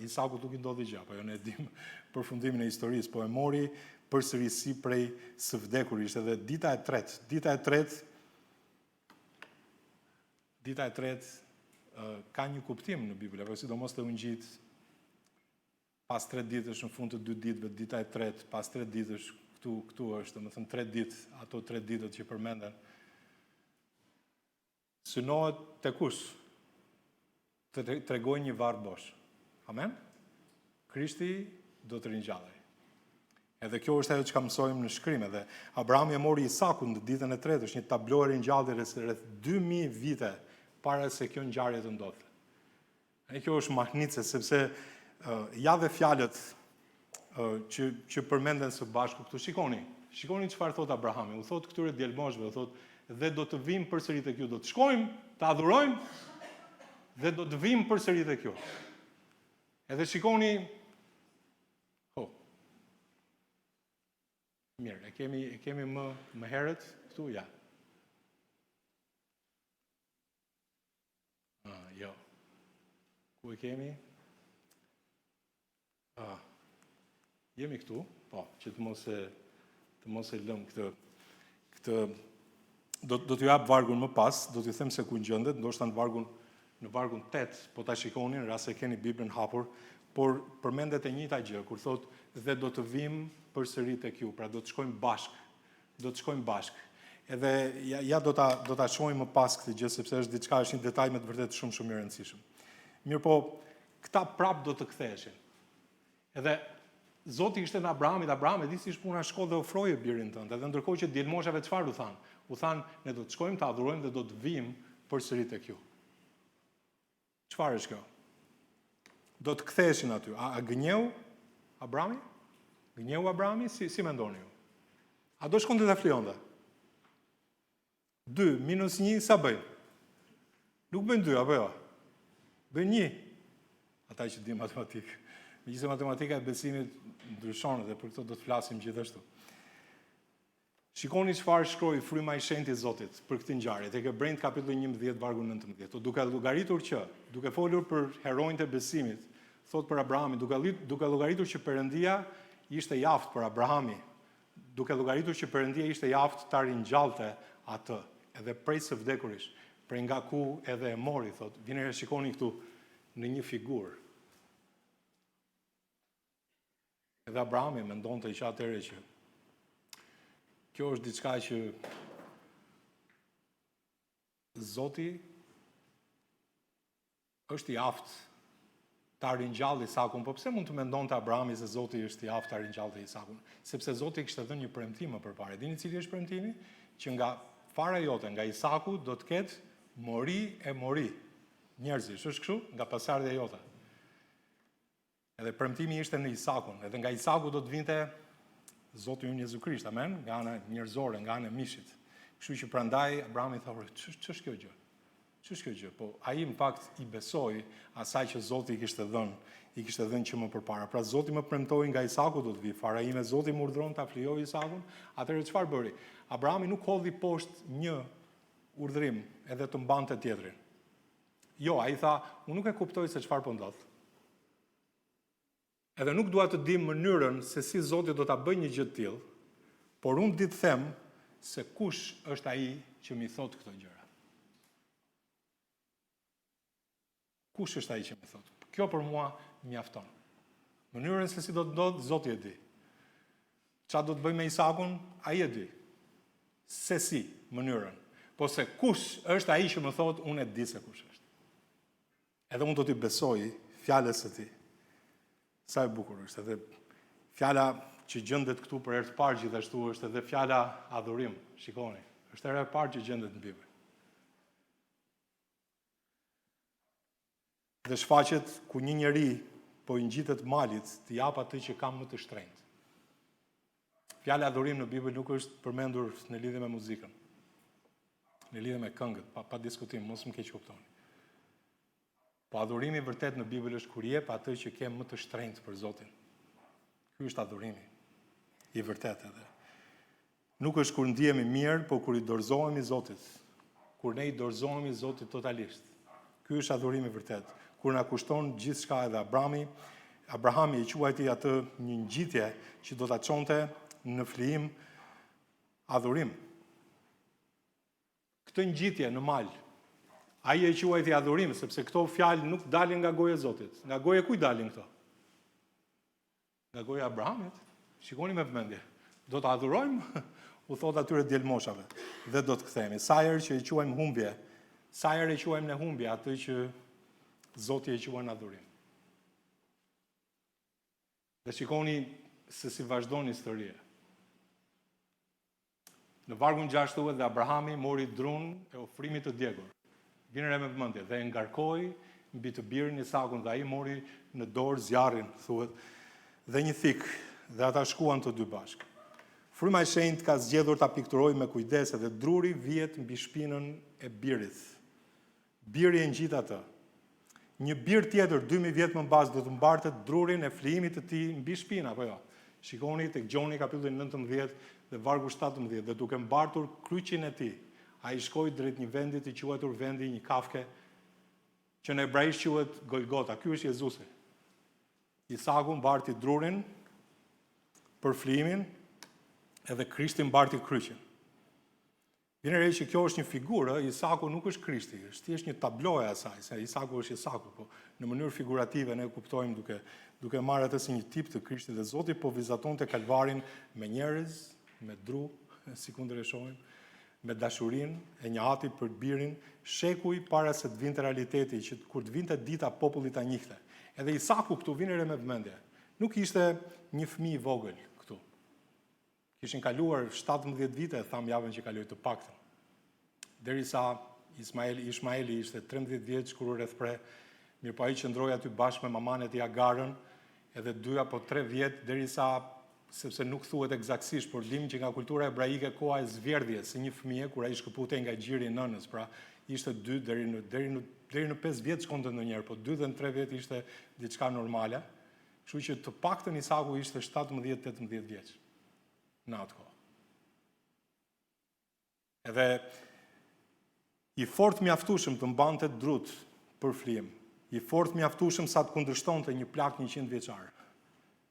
Isaku nuk i ndodhi gjë, apo jo, ne e dim përfundimin e historisë, po e mori përsëri si prej së vdekurish. Edhe dita e tretë ka një kuptim në Bibël, apo sidomos të Ungjit, pas 3 ditësh në fund të 2 ditëve, dita e tretë, pas 3 ditësh, këtu është, domethënë 3 ditë, ato 3 ditët që përmenden. Synohet të kush? Të tregoj një varr bosh. Amen? Krishti do të ringjallej. Edhe kjo është ajo që mësojmë në shkrim, edhe Abrahami e mori Isakun në ditën e tretë, është një tablo e ringjalljes rreth 2000 vite para se kjo ngjarje të ndodhte. E kjo është mahnice, sepse ja dhe fjalët që përmenden së bashku këtu. Shikoni çfarë thot Abrahami. U thot këtyre djelmoshve, u thot, dhe do të vim përsëri tek ju, do të shkojmë, të adhurojmë dhe do të vim përsëri tek ju. Edhe shikoni, mirë, e kemi më herët këtu, ja. Jo. Ku e kemi? Jemi këtu, po, që të mos e lëm këtë do t'ju jap vargun më pas, do t'ju them se ku ngjendet, ndoshta në vargun 8, po ta shikoni, në rast se keni Biblën hapur, por përmendet e njëjta gjë, kur thot dhe do të vim përsëri tek ju, pra do të shkojmë bashk. Edhe ja do ta shohim më pas këtë gjë, sepse është diçka, është një detaj me të vërtetë shumë i rëndësishëm. Mirë po, këta prap do të ktheheshin. Edhe Zoti ishte në Abraham e di si ishte puna, shko dhe ofroje birin tënd. Edhe ndërkohë që djelmoshave çfarë u thanë? U thanë, ne do të shkojmë të adhurojmë dhe do të vim përsëri tek ju. Çfarë është kjo? Do të ktheheshin aty. A gënjeu Abrahami? Gënjeu Abrahami? Si mendoni ju? A do shkonte ta flionte? 2 minus 1 sa bëjnë? Nuk bëjnë 2, apo jo? Bëjnë 1. Ata që di matematikë. Megjithëse matematika e besimit ndryshon dhe për këtë do të flasim gjithashtu. Shikoni çfarë shkroi fryma e shenjtë i Zotit për këtë ngjarje, tek Hebrejt kapitulli 11 vargu 19. Duke llogaritur që, duke folur për heronjtë e besimit, thot për Abrahamin, duke llogaritur që Perëndia ishte i aftë për Abrahami, duke llogaritur që Perëndia ishte i aftë ta ringjallte atë, edhe prej së vdekurish, prej nga ku edhe e mori, thot. Vini e shikoni këtu në një figurë. Edhe Abrahami mendonte që atëherë që kjo është diçka që Zoti është i aftë ta ringjallë Isakun. Po pse mund të mendonte Abrahami se Zoti është i aftë ta ringjallë Isakun? Sepse Zoti kishte dhënë një premtim më përpara. Dini cili është premtimi? Që nga fara jote, nga Isaku do të ketë mori njerëzish. Është kështu? Nga pasardhja jote. Edhe premtimi ishte në Isakun, edhe nga Isaku do të vinte Zoti ynë Jezu Krisht, amen, nga ana njerëzore, nga ana e mishit. Kështu që prandaj Abrahami tha, ç'është kjo gjë? Ç'është kjo gjë? Po ai në fakt i besoi asaj që Zoti i kishte dhënë që më përpara. Pra Zoti më premtoi nga Isaku do të vi fara ime, Zoti më urdhëron ta flijoj Isakun. Atëherë çfarë bëri? Abrahami nuk hodhi poshtë një urdhërim edhe të mbante tjetrin. Jo, ai tha, unë nuk e kuptoj se çfarë po ndodh. Edhe nuk dua të di mënyrën se si Zoti do ta bëjë një gjë të tillë, por unë di të them se kush është ai që mi thot këto gjëra. Kush është ai që mi thot? Kjo për mua mjafton. Mënyrën se si do të ndodhë, Zoti e di. Çfarë do të bëj me Isakun, ai e di. Se si, mënyrën. Po se kush është ai që më thot, unë e di se kush është. Edhe unë do t'i besoj fjalës së tij. Sa e bukur është, edhe fjala që gjendet këtu për herë të parë gjithashtu është edhe fjala adhurim. Shikoni, është hera e parë që gjendet në Bibël. Dhe shfaqet ku një njeri po i ngjitet malit të jap atë që ka më të shtrenjtë. Fjala adhurim në Bibël nuk është përmendur në lidhje me muzikën, në lidhje me këngët, pa diskutim, mos më keq kuptoni. Po adhurimi vërtet në Bibël është kur jep atë që ke më të shtrenjtë për Zotin. Ky është adhurimi i vërtet edhe. Nuk është kur ndihemi mirë, por kur i dorëzohemi Zotit. Kur ne i dorëzohemi Zotit totalisht. Ky është adhurimi i vërtet. Kur na kushton gjithçka, edhe Abrahami i quajti atë një ngjitje që do ta çonte në flijim adhurim. Këtë ngjitje në mal, ai e quajti adhurim, sepse këto fjalë nuk dalin nga goja e Zotit. Nga goja e kujt dalin këto? Nga goja e Abrahamit. Shikoni me vëmendje. Do të adhurojmë, u thot atyre djelmoshave, dhe do të kthehemi. Sa herë që e quajmë humbje, sa herë e quajmë në humbje atë që Zoti e quan adhurim. Dhe shikoni se si vazhdon historia. Në vargun 6 thuhet dhe Abrahami mori drun e ofrimit të djegur. Vini re me vëmendje dhe e ngarkoi mbi të birin Isakun dhe ai mori në dorë zjarrin, thuhet, dhe një thik, dhe ata shkuan të dy bashkë. Fryma e shenjtë ka zgjedhur ta pikturojë me kujdes dhe druri vihet mbi shpinën e birit. Biri e ngjit atë. Një bir tjetër 2000 vjet më pas do të mbartet drurin e flijimit të tij mbi shpinë, apo jo? Shikoni tek Gjoni kapitulli 19 dhe vargu 17 dhe duke mbartur kryqin e tij, ai shkoi drejt një vendi i quajtur vendi një kafke, që në hebraisht quhet Golgota. Ky është Jezusi. Isaku mbarti drurin për flijimin, edhe Krishti mbarti kryqin. Vjen re që kjo është një figurë, Isaku nuk është Krishti, është thjesht një tablo e asaj, se Isaku është Isaku, po në mënyrë figurative ne kuptojmë duke marrë atë si një tip të Krishtit dhe Zoti po vizatonte kalvarin me njerëz, me dru, sikundër e shohim, me dashurinë e një ati për birin, shekuj para se të vinte realiteti, që kur të vinte dita popullit ta njihte. Edhe Isaku këtu vjen re me vëmendje. Nuk ishte një fëmijë i vogël këtu. Kishin kaluar 17 vite, tham javën që kaloi të paktën. Derisa Ishmaeli ishte 13 vjeç kur u rrethpre, mirëpo ai qëndroi aty bashkë me maman e tij Agarën, edhe 2 apo 3 vjet derisa, sepse nuk thuhet eksaktësisht, por dim që nga kultura hebraike koha e zverdhjes së një fëmie kur ai shkëputej nga gjiri i nënës, pra ishte 2 deri në 5 vjet shkonte ndonjëherë, po 2 dhe në 3 vjet ishte diçka normale. Kështu që të paktën Isaku ishte 17-18 vjeç në atë kohë. Edhe i fort mjaftueshëm të mbante drut për flijim, i fort mjaftueshëm sa të kundërshtonte një plak 100 vjeçar.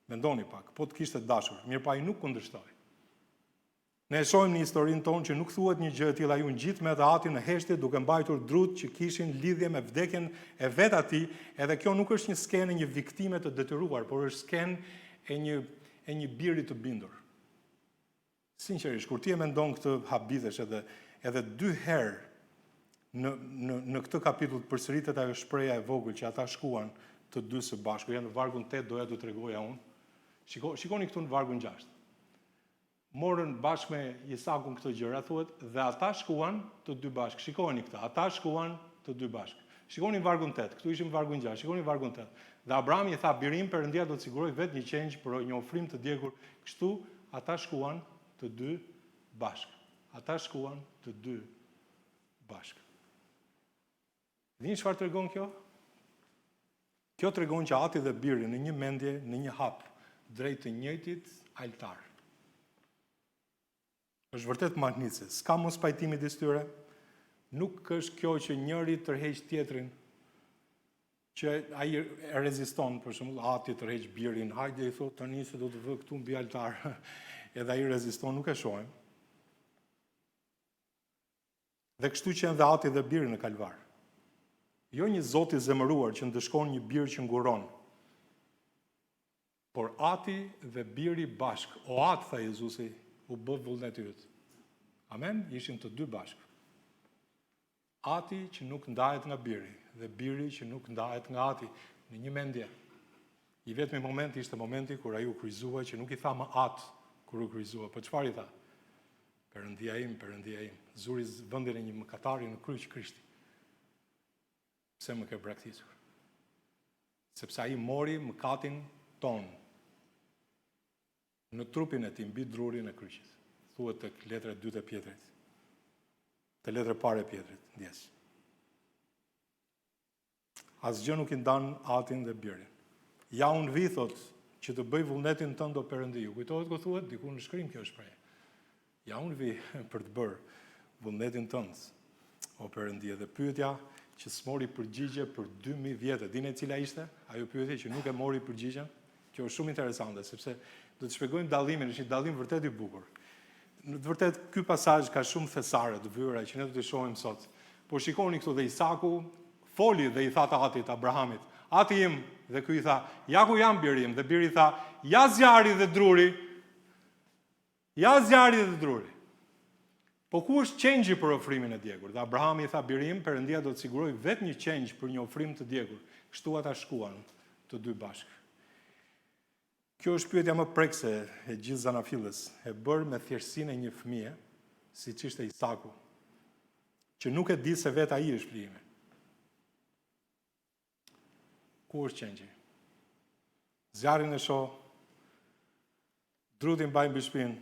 Mendoni pak, po të kishte dashur, mirë pa ai nuk kundërshtoi. Ne e shohim në historinë tonë që nuk thuhet një gjë e tillë, ai u ngjit me atë atin në heshtje duke mbajtur drut që kishin lidhje me vdekjen e vet atij, edhe kjo nuk është një skenë e një viktime të detyruar, por është skenë e një biri të bindur. Sinqerisht, kur ti e mendon këtë habithesh edhe 2 herë në këtë kapitull përsëritet ajo shpreha e vogël që ata shkuan të dy së bashku, janë në vargun 8, doja t'u tregoja unë. Shikoni këtu në vargun 6. Morën bashkë me Isakun këtë gjëra, thuhet, dhe ata shkuan të dy bashkë. Shikoni këtë, ata shkuan të dy bashkë. Shikoni vargun 8, këtu ishim vargun 6, shikoni vargun 8. Dhe Abraham i tha, birim, Perëndia do të siguroj vetë një qenj për një ofrim të djegur. Kështu, ata shkuan të dy bashkë. Ata shkuan të dy bashkë. Dini çfarë tregon kjo? Kjo tregon që ati dhe biri në një mendje, në një hap, drejt të njëjtit altar. Është vërtet mahnitse, s'ka mos pajtimi disë tyre, nuk është kjo që njëri tërheq tjetrin, që ai e reziston, për shembull, ati tërheq birin, hajde i thotë tani se do të vë këtu mbi altar, edhe ai reziston, nuk e shohim. Dhe kështu që janë dhe ati dhe biri në kalvar. Jo një Zot i zemëruar që ndëshkon një bir që nguron, por ati dhe biri bashk. O atë, tha Jezusi, u bë vullnet yt. Amen? Ishin të dy bashk. Ati që nuk ndahet nga biri dhe biri që nuk ndahet nga ati në një mendje. I vetmi moment ishte momenti kur ai u kryqëzua, që nuk i tha më atë kur u kryqëzua, po çfarë i tha? Perëndia im, zuri vendin e një mëkatari në kryq Krishti. Pse më ke braktisur? Sepse ai mori mëkatin ton në trupin e tij mbi drurin e kryqit. Thuhet tek letra e 2 e Pjetrit. Te letra e parë e Pjetrit, ndjes. Asgjë nuk i ndan atin dhe birin. Ja unë vi, thot, që të bëj vullnetin tënd o Perëndi. Ju kujtohet ku thuhet diku në shkrim kjo shprehje. Ja unë vi për të bërë vullnetin tënd o Perëndi. Dhe pyetja që s'mori përgjigje për 2000 vjetë. Dini cila ishte? Ajo pyetje që nuk e mori përgjigjen. Kjo është shumë interesante, sepse do të shpjegojmë dallimin, është një dallim vërtet i bukur. Në të vërtet, ky pasazh ka shumë thesare të vëra që ne do të shohim sot. Po shikoni këtu dhe Isaku foli dhe i tha të atit Abrahamit, ati im, dhe ky i tha, ja ku jam biri im, dhe biri i tha, ja zjarri dhe druri. Ja zjarri dhe druri. Po ku është qengji për ofrimin e djegur? Dhe Abrahami i tha, birim, Perëndia do të siguroj vetë një qengj për një ofrim të djegur. Kështu ata shkuan të dy bashkë. Kjo është pyetja më prekse e gjithë zanafillës, e bërë me thjeshtësinë e një fëmije, siç ishte Isaku, që nuk e di se vetë ai është flijimi. Ku është qengji? Zjarrin e shoh, drutin mbaj mbi shpinë.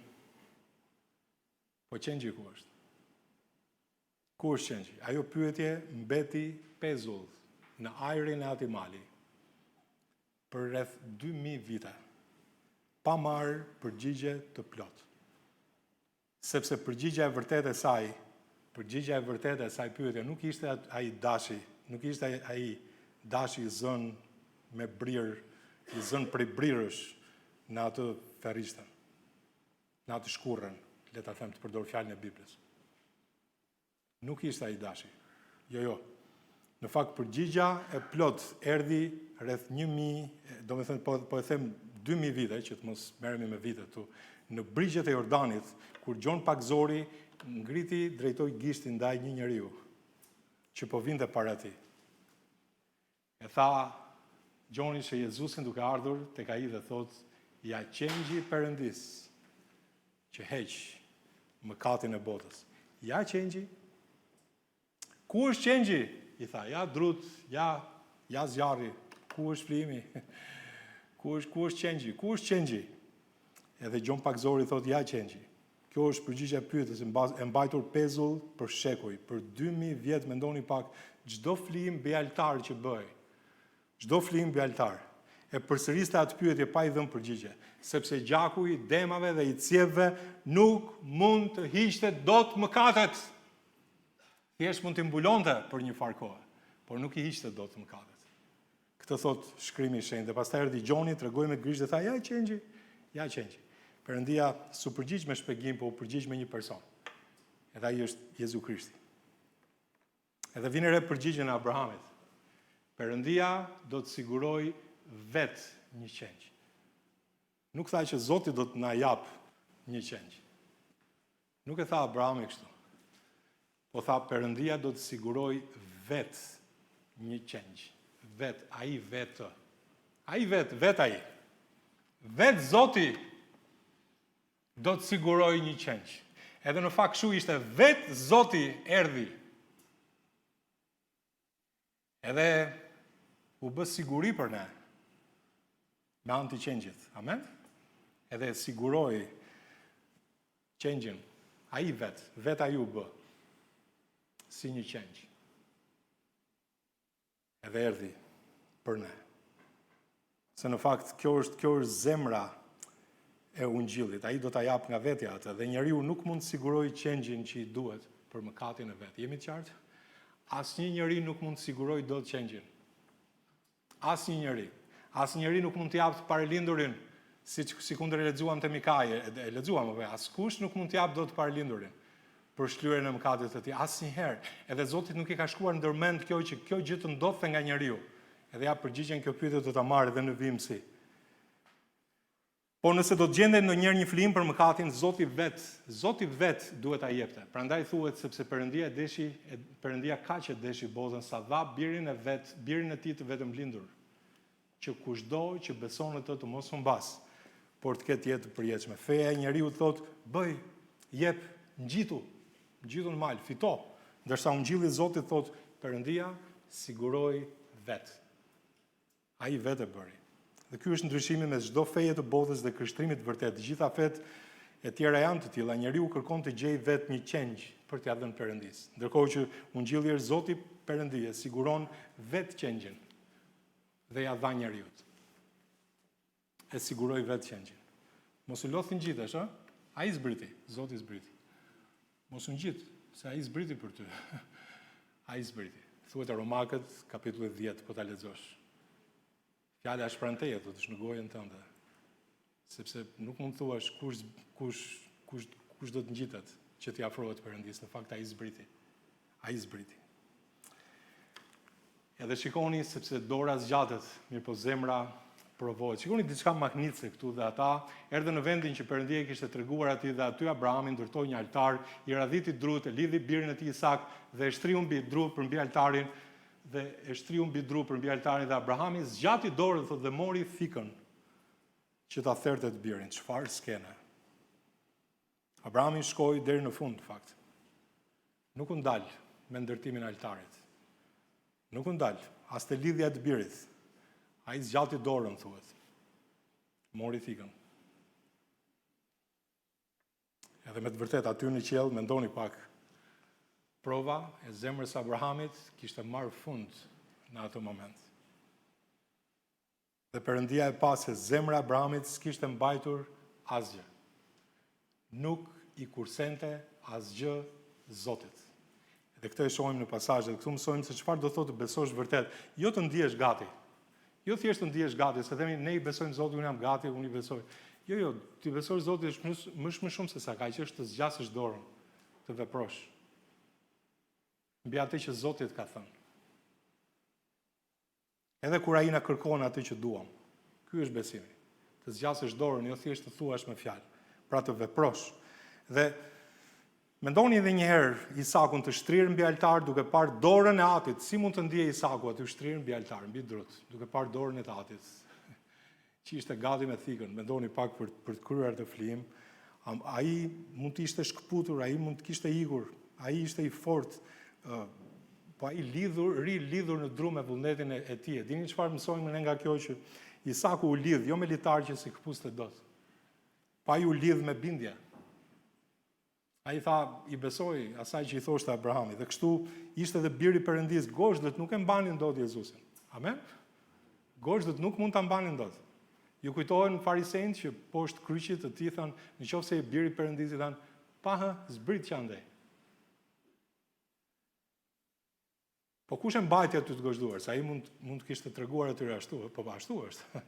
Po qengji ku është? Ku është qengji? Ajo pyetje mbeti pezull në ajrin e atij mali për rreth 2000 vite, pa marrë përgjigje të plot. Sepse përgjigja e vërtetë e saj pyetje nuk ishte ai dashi, nuk ishte ai dashi i zënë me brirë, i zënë prej brirësh në atë ferrishtën, në atë shkurrën, le ta them të përdor fjalën e Biblës. Nuk ishte ai dashi. Jo. Në fakt përgjigja e plot erdhi rreth 1000, domethënë po e them 2000 vite, që të mos merremi me vite këtu, në brigjet e Jordanit, kur Gjon Pakzori ngriti, drejtoi gishtin ndaj një njeriu që po vinte para tij. E tha Gjoni se Jezusin duke ardhur tek ai dhe thot, ja qengji Perëndis që heq mëkatin e botës. Ja qengji. Ku është qengji? I tha, ja drut, ja zjarri. Ku është flijimi? Ku është qengji? Ku është qengji? Edhe Gjon Pakzori thot, ja qengji. Kjo është përgjigja e pyetjes e mbajtur pezull për shekuj, për 2000 vjet, mendoni pak, çdo flijim mbi altar që bëj. Çdo flijim mbi altar e përsëriste atë pyetje pa i dhënë përgjigje, sepse gjaku i demave dhe i cjevve nuk mund të hiqte dot mëkatet. Thjesht mund të mbulonte për një farë kohë, por nuk i hiqte dot mëkatet. Këtë thot shkrimi i shenjtë. Dhe pastaj erdhi Gjoni, tregoi me grisht dhe tha, ja qengji. Perëndia s'u përgjigj me shpjegim, po u përgjigj me një person. Edhe ai është Jezu Krishti. Edhe vjen re përgjigjen e Abrahamit. Perëndia do të siguroj vetë një qengj. Nuk tha që Zoti do të na jap një qengj. Nuk e tha Abrahami kështu. Po tha Perëndia do të siguroj vetë një qengj. Vetë, ai vetë. Ai vetë ai. Vetë Zoti do të siguroj një qengj. Edhe në fakt kështu ishte, vetë Zoti erdhi. Edhe u bë siguri për ne me anë të qengjit. Amen? Edhe siguroi qengjin. Ai vetë ai u bë si një qengj. Edhe erdhi për ne. Se në fakt kjo është zemra e ungjillit. Ai do ta jap nga vetja atë dhe njeriu nuk mund të sigurojë qengjin që i duhet për mëkatin e vet. Jemi të qartë? Asnjë njeri nuk mund të sigurojë dot qengjin. Asnjë njeri nuk mund të japë të paralindurin, sikundër e lexuam te Mikaje, e lexuam apo askush nuk mund të japë dot të paralindurin për shlyerjen e mëkatit të tij. Asnjëherë. Edhe Zoti nuk i ka shkuar ndërmend kjo që kjo gjë të ndodhte nga njeriu. Edhe ja përgjigjen kjo pyetje do ta marrë edhe në vimësi. Po nëse do të gjendej ndonjëherë një flijim për mëkatin, Zoti vet duhet ta jepte. Prandaj thuhet sepse Perëndia kaq e deshi botën sa dha birin e tij të vetëm lindur, që kushdo që beson në të të mos humbas, por të ketë jetë të përjetshme. Feja e njeriu thotë, bëj, jep, ngjitu në mal, fito. Ndërsa ungjilli i Zotit thotë, Perëndia siguroi vet. Ai vetë e bëri. Dhe ky është ndryshimi mes çdo feje të botës dhe krishtrimit të vërtetë. Të gjitha fetë e tjera janë të tilla. Njeriu kërkon të gjejë vetë një qengj për t'ia dhënë Perëndis. Ndërkohë që ungjilli i Zotit Perëndie siguron vetë qengjin dhe ja dha njeriu. E siguroi vetë qengjin. Mos u lodhin gjithash, ë? Ai zbriti, Zoti zbriti. Mos u ngjit, se ai zbriti për ty. Ai zbriti. Thuhet e Romakët, kapitulli 10, po ta lexosh. Fjala është pranë teje, thotë në gojën tënde. Sepse nuk mund të thuash kush do të ngjitet që t'i afrohet Perëndis. Në fakt ai zbriti. Edhe shikoni sepse dora zgjatet, mirëpo zemra provohet. Shikoni diçka magnitse këtu dhe ata erdhën në vendin që Perëndia i kishte treguar atij dhe aty Abrahami ndërtoi një altar, i radhiti drut, e lidhi birin e tij Isak dhe e shtriu mbi dru për mbi altarin. Dhe Abrahami zgjati dorën, thotë, dhe mori fikën që ta therte të birin. Çfarë skene? Abrahami shkoi deri në fund, në fakt. Nuk u ndal me ndërtimin e altarit. Nuk u ndal as te lidhja e të birit. Ai zgjati dorën, thuhet. Mori thikën. Edhe me të vërtet aty në qiell, mendoni pak, prova e zemrës Abrahamit kishte marrë fund në atë moment. Dhe Perëndia e pa se zemra e Abrahamit s'kishte mbajtur asgjë. Nuk i kursente asgjë Zotit. Dhe këtë e shohim në pasazhe, këtu mësojmë se çfarë do thotë të besosh vërtet, jo të ndihesh gati. Jo thjesht të ndihesh gati, se themi ne i besojmë Zotit, unë jam gati, unë i besoj. Jo, ti besosh Zotit është më shumë se sa kaq, që është të zgjasësh dorën, të veprosh mbi atë që Zoti ka thënë. Edhe kur ai na kërkon atë që duam. Ky është besimi. Të zgjasësh dorën, jo thjesht të thuash me fjalë, pra të veprosh. Dhe mendoni edhe një herë Isakun të shtrirë mbi altar duke parë dorën e atit. Si mund të ndjej Isaku aty shtrirë mbi altar, mbi drut, duke parë dorën e atit, që ishte gati me thikën. Mendoni pak për të kryer të flijim. Ai mund të ishte shkëputur, ai mund të kishte ikur, ai ishte i fortë, po ai lidhur në dru me vullnetin e tij. Dini çfarë mësojmë ne nga kjo, që Isaku u lidh jo me litar që si këpuste dot. Po ai u lidh me bindje. Ai tha, i besoi asaj që i thoshte Abrahami, dhe kështu ishte edhe biri i Perëndisë. Gozhdët nuk e mbanin dot Jezusin. Amen. Gozhdët nuk mund ta mbanin dot. Ju kujtohen farisejt që poshtë kryqit të tij thanë, nëse i biri i Perëndisë, thanë, pa zbrit që andej. Po kush e mbajti aty të gozhduar? Se ai mund të kishte treguar atyre ashtu, po ashtu është.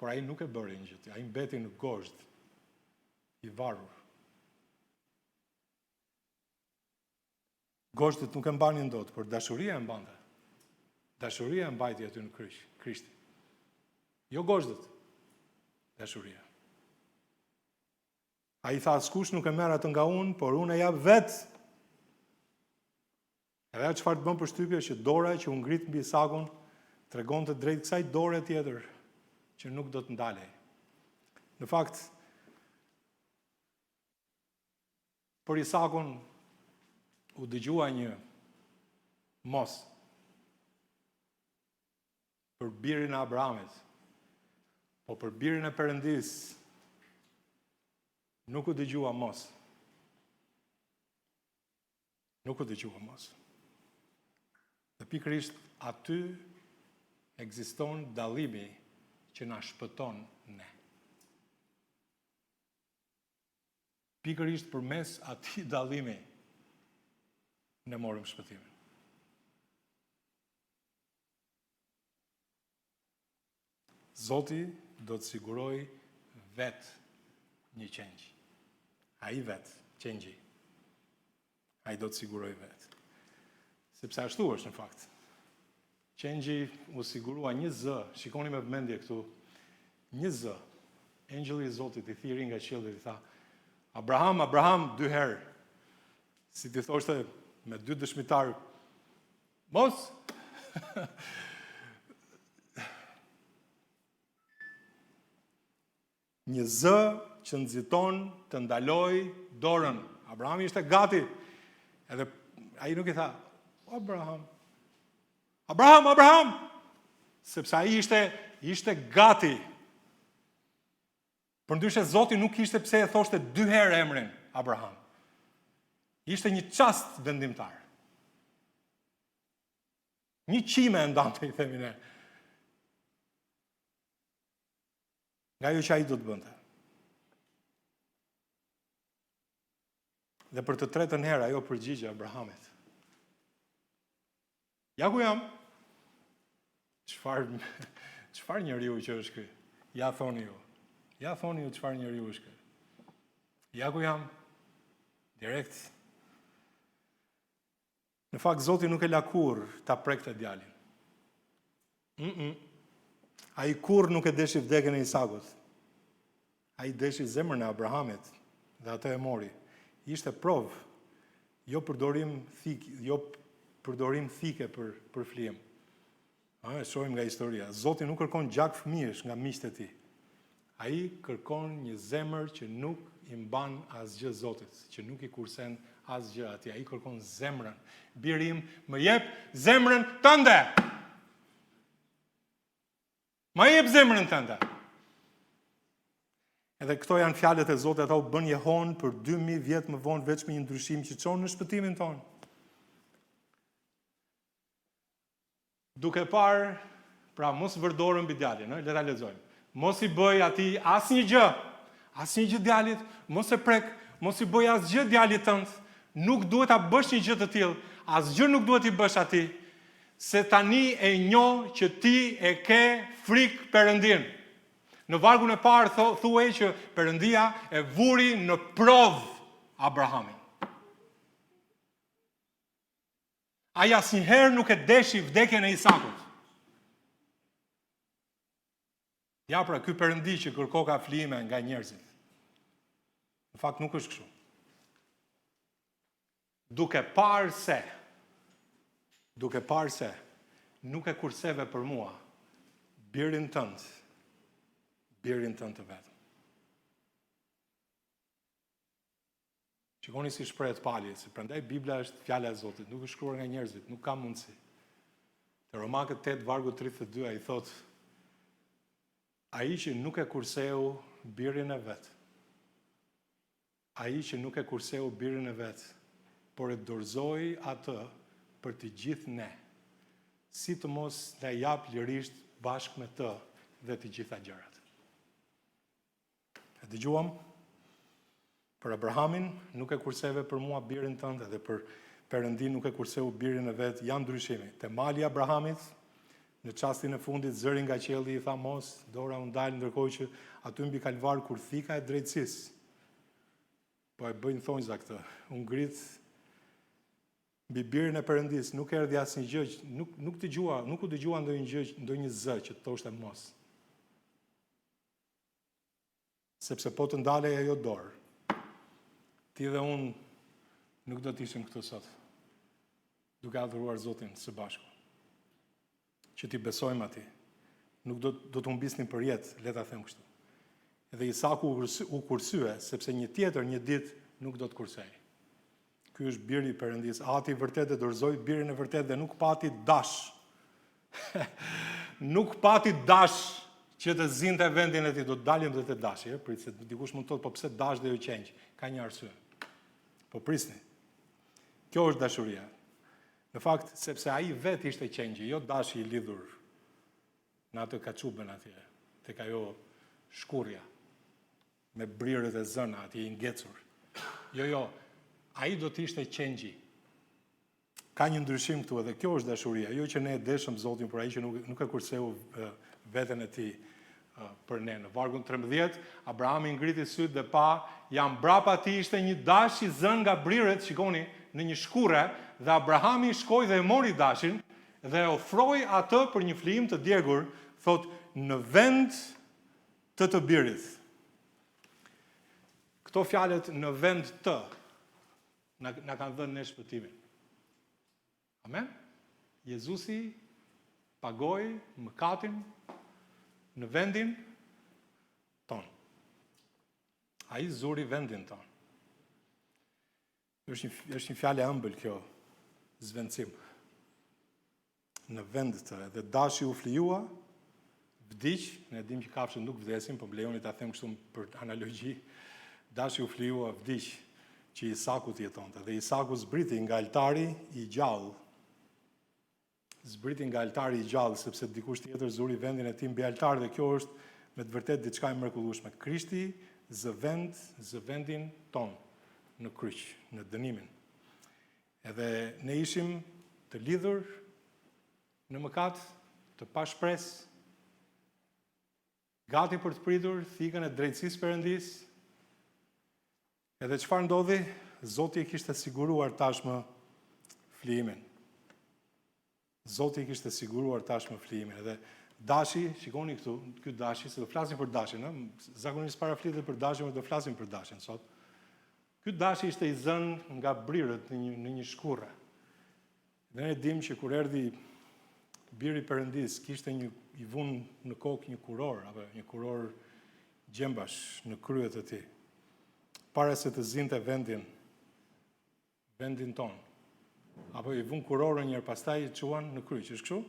Por ai nuk e bëri një gjë. Ai mbeti në gozhd, i varur. Gozhdët nuk e mbanin dot, por dashuria e mbante. Dashuria e mbajti aty në kryq, Krishti. Jo gozhdët, dashuria. Ai tha, askush nuk e merr atë nga unë, por unë e jap vetë. Edhe çfarë të bën përshtypje që dora që u ngrit mbi Isakun tregonte drejt kësaj dore tjetër që nuk do të ndalej. Në fakt, për Isakun u dëgjua një mos për birin e Abrahamit, po për birin e Perëndisë nuk u dëgjua mos. Nuk u dëgjua mos. Dhe pikërisht aty ekziston dallimi që na shpëton ne. Pikërisht përmes atij dallimi ne morëm shpëtimin. Zoti do të siguroj vetë një qengj. Ai vetë, qengji. Ai do të siguroj vetë. Sepse ashtu është në fakt. Qengji u sigurua një zë, shikoni me vëmendje këtu, një zë. Engjëlli i Zotit i thiri nga qielli, i tha, Abraham, Abraham, 2 herë. Si ti thoshte me 2 dëshmitar, mos. Një zë që nxiton të ndaloj dorën. Abrahami ishte gati. Edhe ai nuk i tha, Abraham, Abraham, Abraham, sepse ai ishte gati. Përndryshe Zoti nuk ishte pse e thoshte 2 herë emrin Abraham. Ishte një çast vendimtar. Një qime e ndante, i themi ne. Nga jo që ai do të bënte. Dhe për të tretën herë ajo përgjigje Abrahamit. Ja ku jam? Çfarë njeriu që është ky? Ja thoni ju. Ja thoni ju çfarë njeriu është ky. Ja ku jam? Direkt. Në fakt Zoti nuk e la kurrë ta prekte djalin. Ai kurrë nuk e deshi vdekjen e Isakut. Ai deshi zemrën e Abrahamit dhe atë e mori. Ishte provë, jo përdorim thike për flijim. E shohim nga historia. Zoti nuk kërkon gjak fëmijësh nga miqtë e tij. Ai kërkon një zemër që nuk i mban asgjë Zotit, që nuk i kursen asgjë atij. Ai kërkon zemrën. Biri im, më jep zemrën tënde. Më jep zemrën tënde. Edhe këto janë fjalët e Zotit, ata u bën jehon për 2000 vjet më vonë veç me një ndryshim që çon në shpëtimin tonë. Duke parë, pra mos vërdorën mbi djalin, le ta lexojmë. Mos i bëj atij asnjë gjë djalit, mos e prek, mos i bëj asgjë djalit tënd, nuk duhet ta bësh një gjë të tillë, asgjë nuk duhet i bësh atij, se tani e njoh që ti e ke frikë Perëndin. Në vargun e parë thuhej që Perëndia e vuri në provë Abrahamin. Ai asnjëherë nuk e deshi vdekjen e Isakut. Ja pra, ky Perëndi që kërkoka flime nga njerëzit. Në fakt nuk është kështu. Duke parë se nuk e kurseve për mua birin tënd të vetëm. Shikoni si shprehet palje, se prandaj Bibla është fjala e Zotit, nuk është shkruar nga njerëzit, nuk ka mundësi. Te Romakët 8 vargu 32 ai thotë: ai që nuk e kurseu birin e vet. Ai që nuk e kurseu birin e vet, por e dorëzoi atë për të gjithë ne, si të mos na jap lirisht bashkë me të dhe të gjitha gjërat. E dëgjuam? Për Abrahamin nuk e kurseve për mua birin tënd, dhe për Perëndin nuk e kurseu birin e vet, janë ndryshimi. Te mali i Abrahamit, në çastin e fundit, zëri nga qielli i tha mos, dora u ndal, ndërkohë që aty mbi kalvar kur thika e drejtësisë, po e bëjnë thonjza këtë, u ngrit mbi birin e Perëndis, nuk erdhi asnjë gjë, nuk u dëgjua ndonjë zë që të thoshte mos. Sepse po të ndalej ajo dorë, ti dhe unë nuk do të ishim këtu sot, duke adhuruar Zotin së bashku. Që ti besojmë atij, nuk do të humbisnim për jetë, le ta them kështu. Edhe Isaku u kursye, sepse një ditë nuk do të kursej. Ky është biri i Perëndis, ati vërtet e dorëzoi birin e vërtet dhe nuk pati dash. Nuk pati dash që të zinte vendin e tij, do të dalin dhe të dashi, prit se dikush mund të thotë, po pse dash dhe jo qenj? Ka një arsye. Po prisni. Kjo është dashuria. Në fakt, sepse ai vetë ishte qengji, jo dashi i lidhur në atë kaçubën atje, tek ajo shkurrja me brirët e zëna atje i ngecur. Jo, ai do të ishte qengji. Ka një ndryshim këtu, edhe kjo është dashuria, jo që ne e deshëm Zotin, por ai që nuk e kurseu veten e tij për ne. Në vargun 13, Abrahami ngriti syt dhe pa, jam brapa tij ishte një dash i zënë nga brirët, shikoni, në një shkurre, dhe Abrahami shkoi dhe e mori dashin dhe ofroi atë për një flijim të djegur, thot, në vend të birit. Këto fjalët në vend të na kanë dhënë ne shpëtimin. Amen? Jezusi pagoi mëkatin në vendin ton. Ai zuri vendin ton. Është një fjalë e ëmbël kjo, zvendësim. Në vend të, edhe dashi u flijua, vdiq, ne dim që kafshët nuk vdesin, po blejoni ta them kështu për analogji, dashi u flijua, vdiq, që Isaku të jetonte, dhe Isaku zbriti nga altari i gjallë, sepse dikush tjetër zuri vendin e tij mbi altar, dhe kjo është me të vërtetë diçka e mrekullueshme. Krishti zë vendin ton në kryq, në dënimin. Edhe ne ishim të lidhur në mëkat, të pa shpresë, gati për të pritur thikën e drejtësisë Perëndis. Edhe çfarë ndodhi? Zoti e kishte siguruar tashmë flijimin. Edhe dashi, shikoni këtu, ky dashi, se do flasim për dashin, zakonisht para flitet për dashin, do flasim për dashin sot. Ky dashi ishte i zënë nga brirët në një shkurre. Dhe ne dim që kur erdhi biri Perëndis, kishte i vun në kokë një kuror, apo një kuror gjembash në kryet e tij, para se të zinte vendin ton. Apo i vun kurorën njërë, pastaj i quan në kryq, është kështu?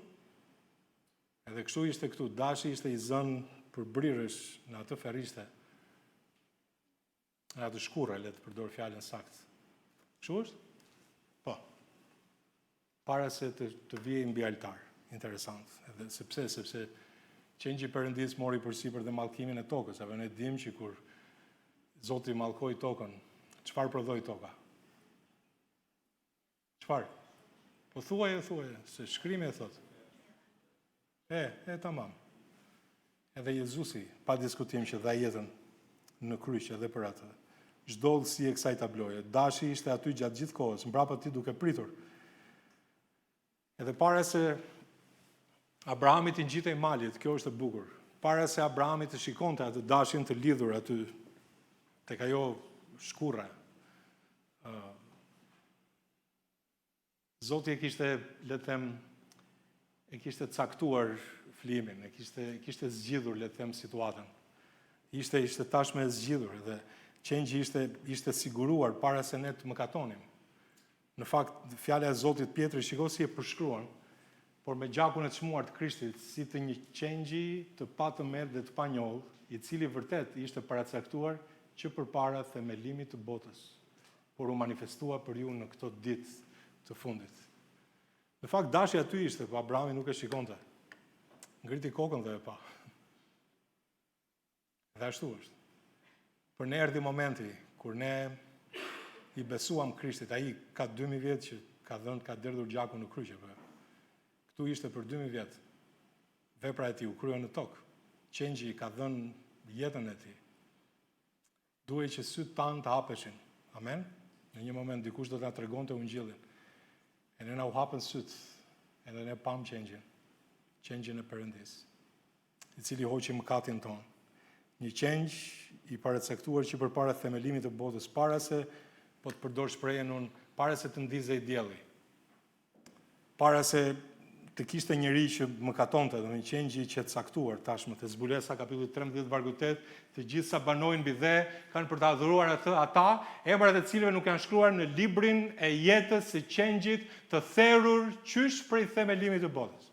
Edhe kështu ishte këtu, dashi ishte i zënë për brirësh në atë ferishte, në atë shkura, le të përdor fjalën saktë. Kështu është? Po. Para se të vijej mbi altar. Interesant. Edhe sepse qengji Perëndis mori përsipër dhe mallkimin e tokës, apo ne dimë që kur Zoti mallkoi tokën, çfarë prodhoi toka? Çfarë? Po thuaj, se shkrimi e thotë. Tamam. Edhe Jezusi, pa diskutim që dha jetën në kryq edhe për atë. Çdo si e kësaj tabloje. Dashi ishte aty gjatë gjithë kohës, mbrapa ti duke pritur. Edhe para se Abrahamit i ngjitej malit, kjo është e bukur. Para se Abrahamit të shikonte atë dashin të lidhur aty tek ajo shkurra. Zoti e kishte, le të them, e kishte caktuar flimin, e kishte zgjidhur, le të them, situatën. Ishte tashmë e zgjidhur dhe qengji ishte siguruar para se ne të mëkatonim. Në fakt, fjala e Zotit Pjetri, shiko si e përshkruan, por me gjakun e çmuar të Krishtit, si të një qengji të patëmet dhe të panjohur, i cili vërtet ishte paracaktuar që përpara themelimit të botës, por u manifestua për ju në këto ditë të fundit. Në fakt, dashi aty ishte, po Abrahami nuk e shikonte. Ngriti kokën dhe e pa. Dhe ashtu është. Për ne erdhi momenti kur ne i besuam Krishtit, ai ka 2000 vjet që ka derdhur gjakun në kryq. Këtu ishte për 2000 vjet. Vepra e tij u kryen në tokë. Qengji ka dhënë jetën e tij. Duhej që sytë tanë të hapeshin. Amen? Në një moment dikush do t'na tregonte ungjillin. E ne na u hapën sytë, edhe ne pam qengjin e Perëndis, i cili hoqi mëkatin tonë. Një qengj i paracaktuar që përpara themelimit të botës, para se, po të përdor shprehjen unë, para se të ndizej dielli, para se të kishte njëri që mëkatonte, dhe një qengji që të caktuar tashmë të Zbulesa kapitulli 13 vargu 8, të gjithë sa banojnë mbi dhe kanë për të adhuruar ata, emrat e cilëve nuk janë shkruar në librin e jetës së qengjit të therrur qysh prej themelimit të botës.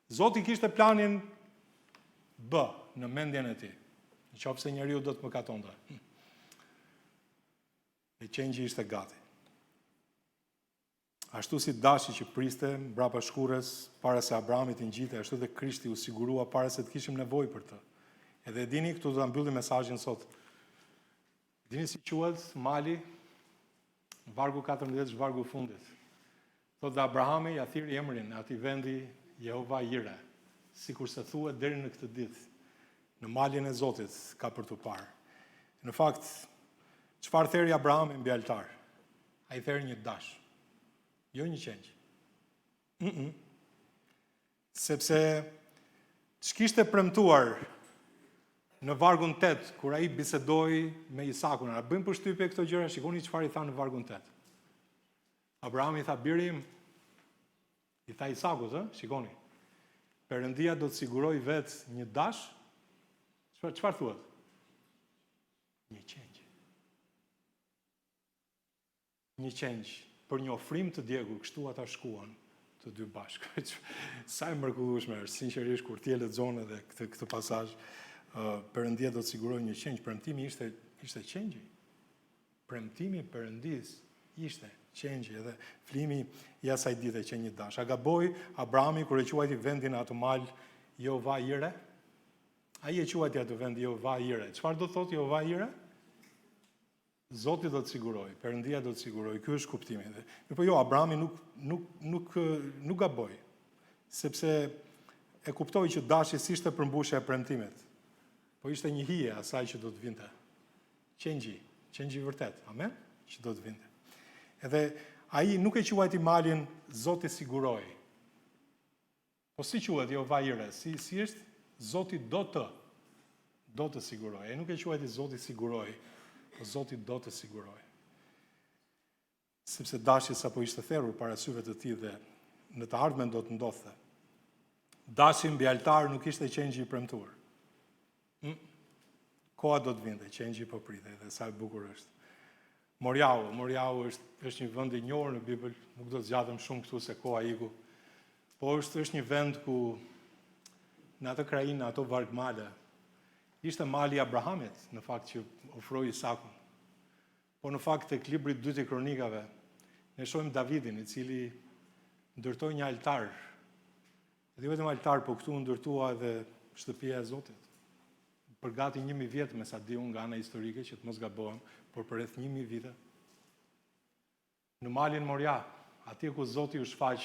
Zoti kishte planin B në mendjen e tij. Nëse njeriu do të mëkatonte. E qengji ishte gati. Ashtu si dashi që priste mbrapa shkurrës para se Abrahamit të ngjitej, ashtu dhe Krishti u sigurua para se të kishim nevojë për të. Edhe dini, këtu do ta mbyllim mesazhin sot. Dini si quhet mali? Vargu 14, vargu i fundit. Thotë dhe Abrahami ja thiri emrin atij vendi Jehova Jire, sikur se thuhet deri në këtë ditë. Në malin e Zotit ka për të parë. Në fakt, çfarë theri Abrahami mbi altar? Ai theri një dash. Jo një qengj. Sepse ç'kishte premtuar në vargun 8, kur ai bisedoi me Isakun, a bëjmë përshtypje këto gjëra? Shikoni çfarë i tha në vargun 8. Abrahami tha, birim, i tha Isakut, shikoni, Perëndia do të siguroj vetë një dash. Çfarë thuhet? Një qengj. Një qengj. Për një ofrim të djegur, kështu ata shkuan të dy bashkë. Sa e mrekullueshme është, sinqerisht, kur ti e lexon edhe këtë pasazh, Perëndia do të sigurojë një qengj. Premtimi ishte qengji. Premtimi i Perëndis ishte qengji, edhe flimi i asaj dite që një dash. A gaboi Abrahami kur e quajti vendin atë mal Jehova Jire? Ai e quajti atë vend Jehova Jire. Çfarë do thotë Jehova Jire? Zoti do të sigurojë, Perëndia do të sigurojë. Ky është kuptimi. Po jo, Abrahami nuk gaboi, sepse e kuptoi që dashi s'ishte përmbushja e premtimit, po ishte një hije asaj që do të vinte. Qengji vërtet, amen, që do të vinte. Edhe ai nuk e quajti malin Zoti siguroi. Po si quhet Jehova Jire? Si është? Zoti do të sigurojë. Ai nuk e quajti Zoti siguroi, po Zoti do të sigurojë. Sepse dashi sapo ishte therrur para syve të tij dhe në të ardhmen do të ndodhte. Dashi mbi altar nuk ishte qengji i premtuar. Koha do të vinte, qengji po pritej dhe sa e bukur është. Moriau është një vend i njohur në Bibël, nuk do të zgjatem shumë këtu se koha iku. Po është një vend ku në atë krajinë, ato vargmale, ishte mali i Abrahamit, në fakt që ofroi Isakun. Po në fakt tek libri 2 i Kronikave, ne shohim Davidin, i cili ndërtoi një altar. Dhe jo vetëm altar, po këtu ndërtua edhe shtëpia e Zotit. Për gati 1000 vjet, me sa di unë nga ana historike, që të mos gabohem, por për rreth 1000 vite. Në malin Moria, atje ku Zoti u shfaq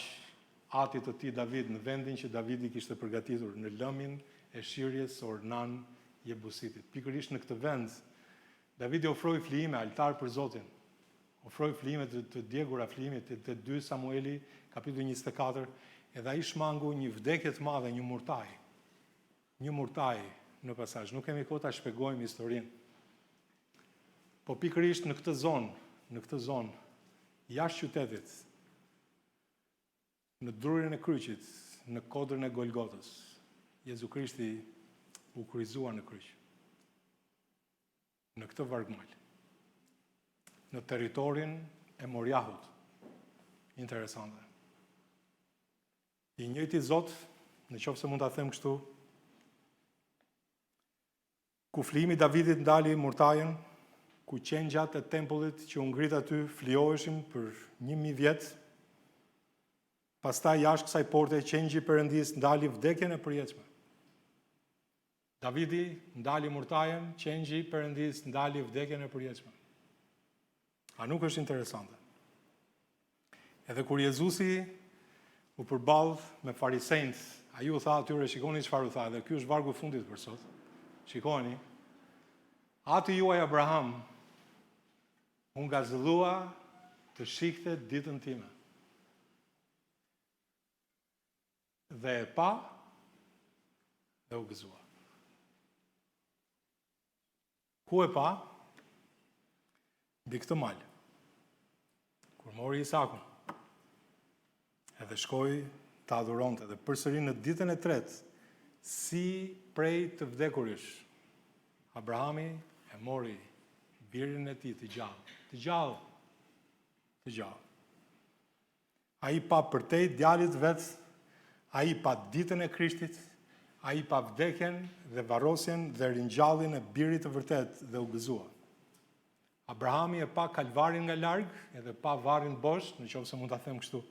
atit të tij David, në vendin që Davidi kishte përgatitur, në lëmin e shirjes Ornan Jebusitit. Pikërisht në këtë vend, Davidi ofroi flijime, altar për Zotin. Ofroi flijime të djegura, flijime të 2 Samueli, kapitulli 24, edhe ai shmangu një vdekje të madhe, një murtaj. Një murtaj në pasazh. Nuk kemi kohë ta shpjegojmë historinë. Po pikërisht në këtë zonë, jashtë qytetit, në drurin e kryqit, në kodrën e Golgotës, Jezu Krishti u kryqëzua në kryq. Në këtë vargmal. Në territorin e Moriahut. Interesante. I njëjti Zot, në qoftë se mund ta them kështu, ku flimi Davidit ndali murtajën, ku qengjat e tempullit që u ngrit aty flijoheshin për 1000 vjet, pastaj jashtë kësaj porte qengji i Perëndis ndali vdekjen e përjetshme. Davidi ndali murtajën, qengji i Perëndis ndali vdekjen e përjetshme. A nuk është interesante? Edhe kur Jezusi u përball me farisejt, ai u tha atyre, shikoni çfarë u tha, dhe ky është vargu i fundit për sot. Shikoni, aty juaj Abraham, unë gazëllua të shikte ditën time. Dhe e pa, dhe u gëzua. Ku e pa? Mbi këtë mal. Kur mori Isakun, edhe shkoi të adhuronte, dhe përsëri në ditën e tretë, si prej të vdekurish, Abrahami e mori birin e tij të gjallë. Ai pa përtej djalit vet, ai pa ditën e Krishtit, ai pa vdekjen dhe varrosjen dhe ringjalljen e birit të vërtet dhe u gëzua. Abrahami e pa kalvarin nga larg, edhe pa varrin bosh, nëse mund ta them kështu,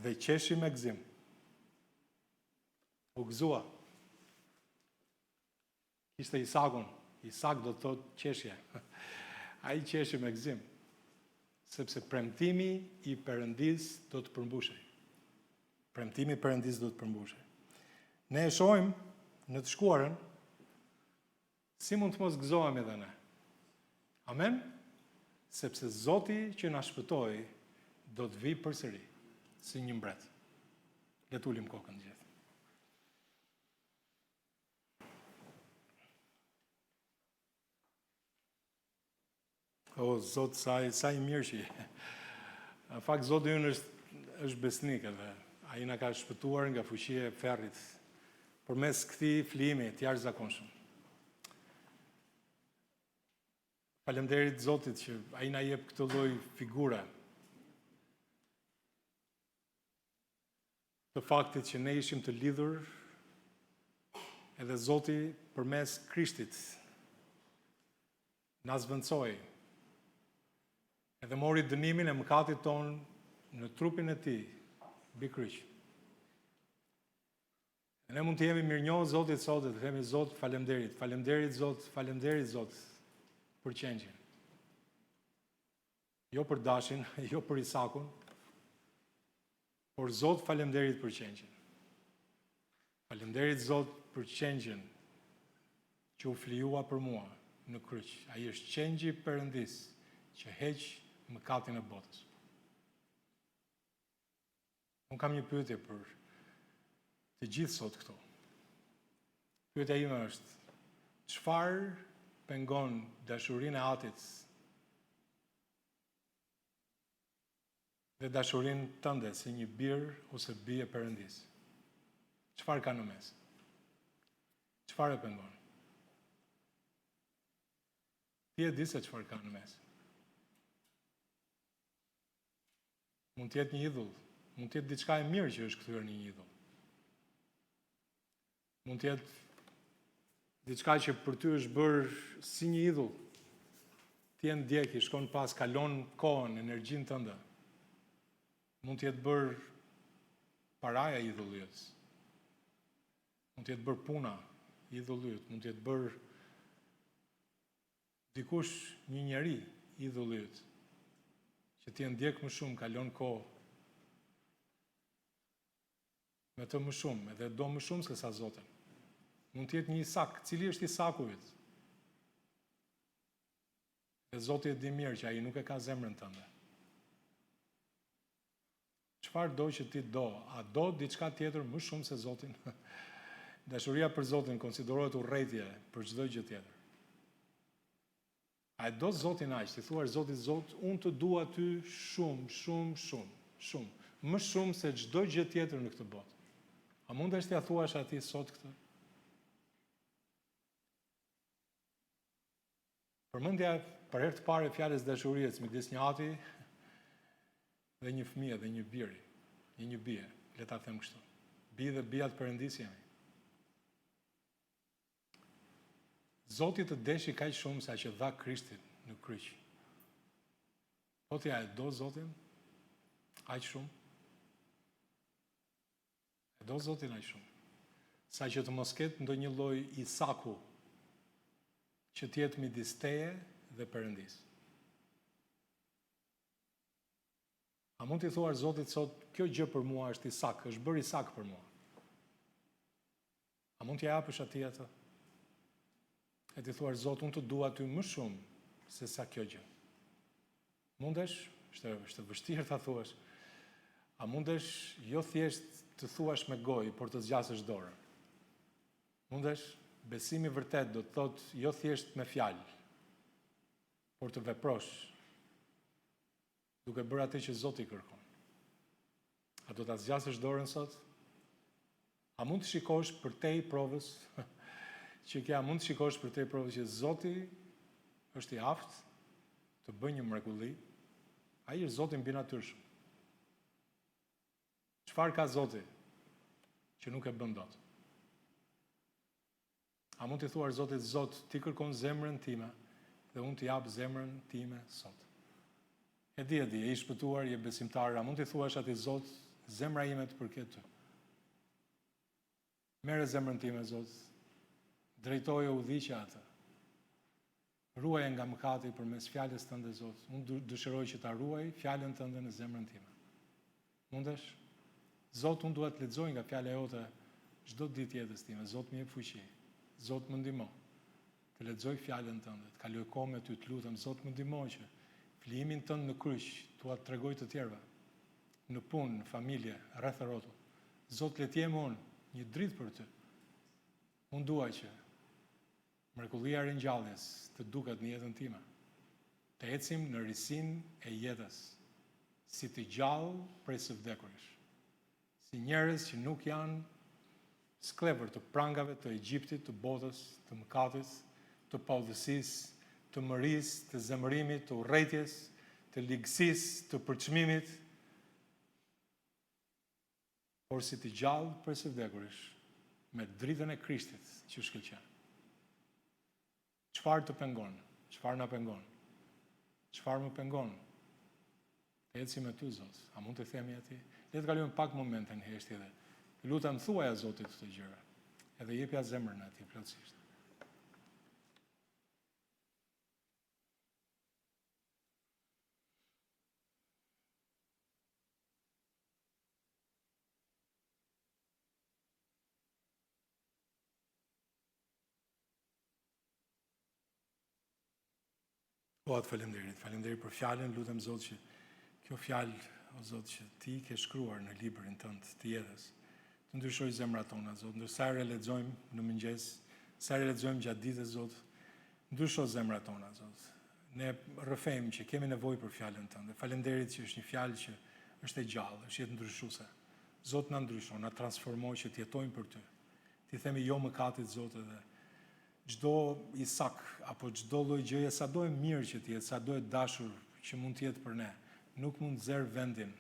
dhe qeshi me gëzim. U gëzua. Ishte Isakun. Isak do të thotë qeshje. Ai qeshi me gëzim. Sepse premtimi i Perëndis do të përmbushej. Premtimi i Perëndis do të përmbushej. Ne e shohim në të shkuarën si mund të mos gëzohemi edhe ne. Amen? Sepse Zoti që na shpëtoi do të vijë përsëri si një mbret. Le të ulim kokën gjithë. O, Zot, sa i mirë që je. Në fakt, Zoti ynë është besnik, edhe ai na ka shpëtuar nga fuqia e ferrit përmes këtij flijimi të jashtëzakonshëm. Faleminderit Zotit që ai na jep këtë lloj figure të faktit që ne ishim të lidhur, edhe Zoti përmes Krishtit na zvendçoi, edhe mori dënimin e mëkatit ton në trupin e tij mbi kryq. Ne mund të jemi mirënjohës Zotit sot dhe të themi Zot, faleminderit Zot, faleminderit Zot për qengjin. Jo për dashin, jo për Isakun, por Zot, faleminderit për qengjin. Faleminderit Zot për qengjin që u flijua për mua në kryq. Ai është qengji i Perëndis që heq mëkatin e botës. Unë kam një pyetje për të gjithë sot këtu. Pyetja ime është, çfarë pengon dashurinë e Atit dhe dashurinë tënde si një bir ose bie Perëndis? Çfarë ka në mes? Çfarë e pengon? Ti e di se çfarë ka në mes. Mund të jetë një idhull, mund të jetë diçka e mirë që është kthyer në një idhull. Mund të jetë diçka që për ty është bërë si një idhull. Ti e ndjek, i shkon pas, kalon kohën, energjinë tënde. Mund të jetë bërë paraja idhullit. Mund të jetë bërë puna idhullit, mund të jetë bërë dikush një njeri idhullit, që ti e ndjek më shumë, kalon kohë me të më shumë, edhe do më shumë se sa Zotin. Mund të jetë një Isak, cili është Isaku yt? Dhe Zoti e di mirë që ai nuk e ka zemrën tënde. Çfarë do që ti do? A do diçka tjetër më shumë se Zotin? Dashuria për Zotin konsiderohet urrëtie për çdo gjë tjetër. A e do Zotin aq, ti thuar Zotit, Zot, unë të dua ty shumë, shumë, shumë, shumë, më shumë se çdo gjë tjetër në këtë botë. A mundesh t'ia thuash atij sot këtë? Përmendja për herë të parë fjalës dashurisë midis një ati dhe një fëmijë dhe një biri, një bie, le ta them kështu. Bi dhe bija të Perëndis jemi. Zoti të deshi kaq shumë sa që dha Krishtin në kryq. Po ti a e do Zotin aq shumë? E do Zotin aq shumë. Sa që të mos ketë ndonjë lloj Isaku që të jetë midis teje dhe Perëndis. A mund t'i thuar Zotit sot, kjo gjë për mua është Isak, është bërë Isak për mua. A mund t'ja japësh atij atë? E t'i thuar Zot, unë të dua ty më shumë se sa kjo gjë. Mundesh, është vështirë ta thuash. A mundesh jo thjesht të thuash me gojë, por të zgjasësh dorën. Mundesh, besimi vërtet do të thotë jo thjesht me fjalë, por të veprosh duke bërë atë që Zoti kërkon. A do ta zgjasësh dorën sot? A mund të shikosh përtej provës që kja mund të shikosh përtej provës që Zoti është i aftë të bëjë një mrekulli? Ai është Zoti mbinatyrshëm. Çfarë ka Zoti që nuk e bën dot? A mund të thuar Zotit, Zot, ti kërkon zemrën time dhe unë të jap zemrën time sot. E di, e i shpëtuar, je besimtar, a mund të thuash atij Zot, zemra ime të përket ty. Merre zemrën time, Zot, drejtoje udhëhiqja atë. Ruaje nga mëkati përmes fjalës tënde, Zot. Unë dëshiroj që ta ruaj fjalën tënde në zemrën time. Mundesh? Zot, unë dua të lexoj nga fjala jote çdo ditë jetës time. Zot, më jep fuqi. Zot, më ndihmo të lexoj fjalën tënde, të kaloj kohë me ty, të lutem, Zot, më ndihmo që flijimin tënd në kryq tua të tregoj të tjerëve, në punë, në familje, rreth rrotull. Zot, le të jem unë një dritë për ty. Unë dua që mrekullia e ringjalljes të duket në jetën time. Të ecim në risinë e jetës, si të gjallë prej së vdekuris. Si njerëz që nuk janë sklever të prangave të Egjiptit, të botës, të mëkatit, të paudhësisë, të mërisë, të zemërimit, të urrëties, të ligësisë, të përçmimit, por si të gjallë prej së vdekuris, me dritën e Krishtit që shkëlqen. Çfarë të pengon? Çfarë na pengon? Çfarë më pengon? Të ecim me ty, Zot. A mund të themi atij? Le të kalojmë pak momente në heshtje dhe lutem thuaja Zotit këtë gjëra. Edhe jepja zemrën atij plotësisht. O, atë falenderit. Falenderit për fjalën, lutem Zot që kjo fjalë, o Zot, që ti ke shkruar në librin tënd të jetës, të ndryshoj zemrat tona, Zot. Ndërsa e lexojmë në mëngjes, sa e lexojmë gjatë ditës, Zot, ndryshoj zemrat tona, Zot. Ne rrëfejmë që kemi nevojë për fjalën tënde. Falenderit që është një fjalë që është e gjallë, është jetë ndryshuese. Zot, na ndryshon, na transformoj që të jetojmë për ty. Ti themi jo mëkatit, Zot, edhe çdo Isak, apo çdo lloj gjëje, sado e mirë që të jetë, sado e dashur që mund të jetë për ne, nuk mund zerë vendin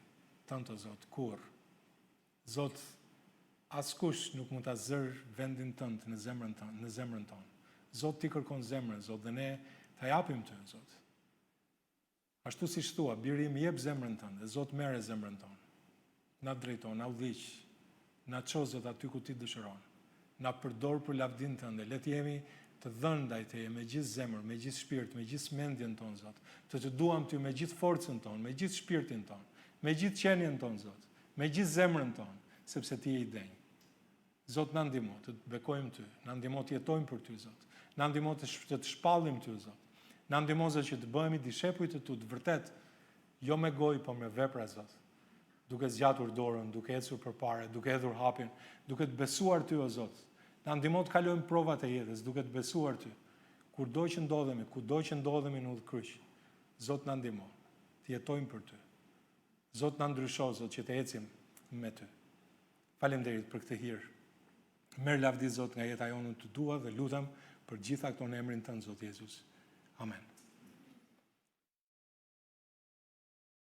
tënd, o Zot, kurrë. Zot, askush nuk mund ta zërë vendin tënd në zemrën tonë. Zot, ti kërkon zemrën, Zot, dhe ne ta japim ty, Zot. Ashtu si thua, biri im, jep zemrën tënde, dhe Zot merre zemrën tonë. Na drejton, na udhëhiq, na ço, Zot, aty ku ti dëshiron. Na përdor për lavdin tënde. Le të jemi të dhënë ndaj teje me gjithë zemër, me gjithë shpirt, me gjithë mendjen tonë, Zot. Të duam ty me gjithë forcën tonë, me gjithë shpirtin tonë, me gjithë qenien tonë, Zot, me gjithë zemrën tonë, sepse ti je i denj. Zot, na ndihmo të bekojmë ty, na ndihmo të jetojmë për ty, Zot. Na ndihmo të të shpallim ty, Zot. Na ndihmo, Zot, që të bëhemi dishepuj të tu, të vërtet, jo me gojë, por me vepra, Zot. Duke zgjatur dorën, duke ecur përpara, duke hedhur hapin, duke të besuar ty, o Zot. Na ndihmo të kalojmë provat e jetës, duke të besuar ty. Kudo që ndodhemi në udhkryq, Zot, na ndihmo të jetojmë për ty. Zot, na ndrysho, Zot, që të ecim me ty. Faleminderit për këtë hir. Merr lavdi, Zot, nga jeta jonë, të dua dhe lutem për gjitha këto në emrin tënd, Zot Jezus. Amen.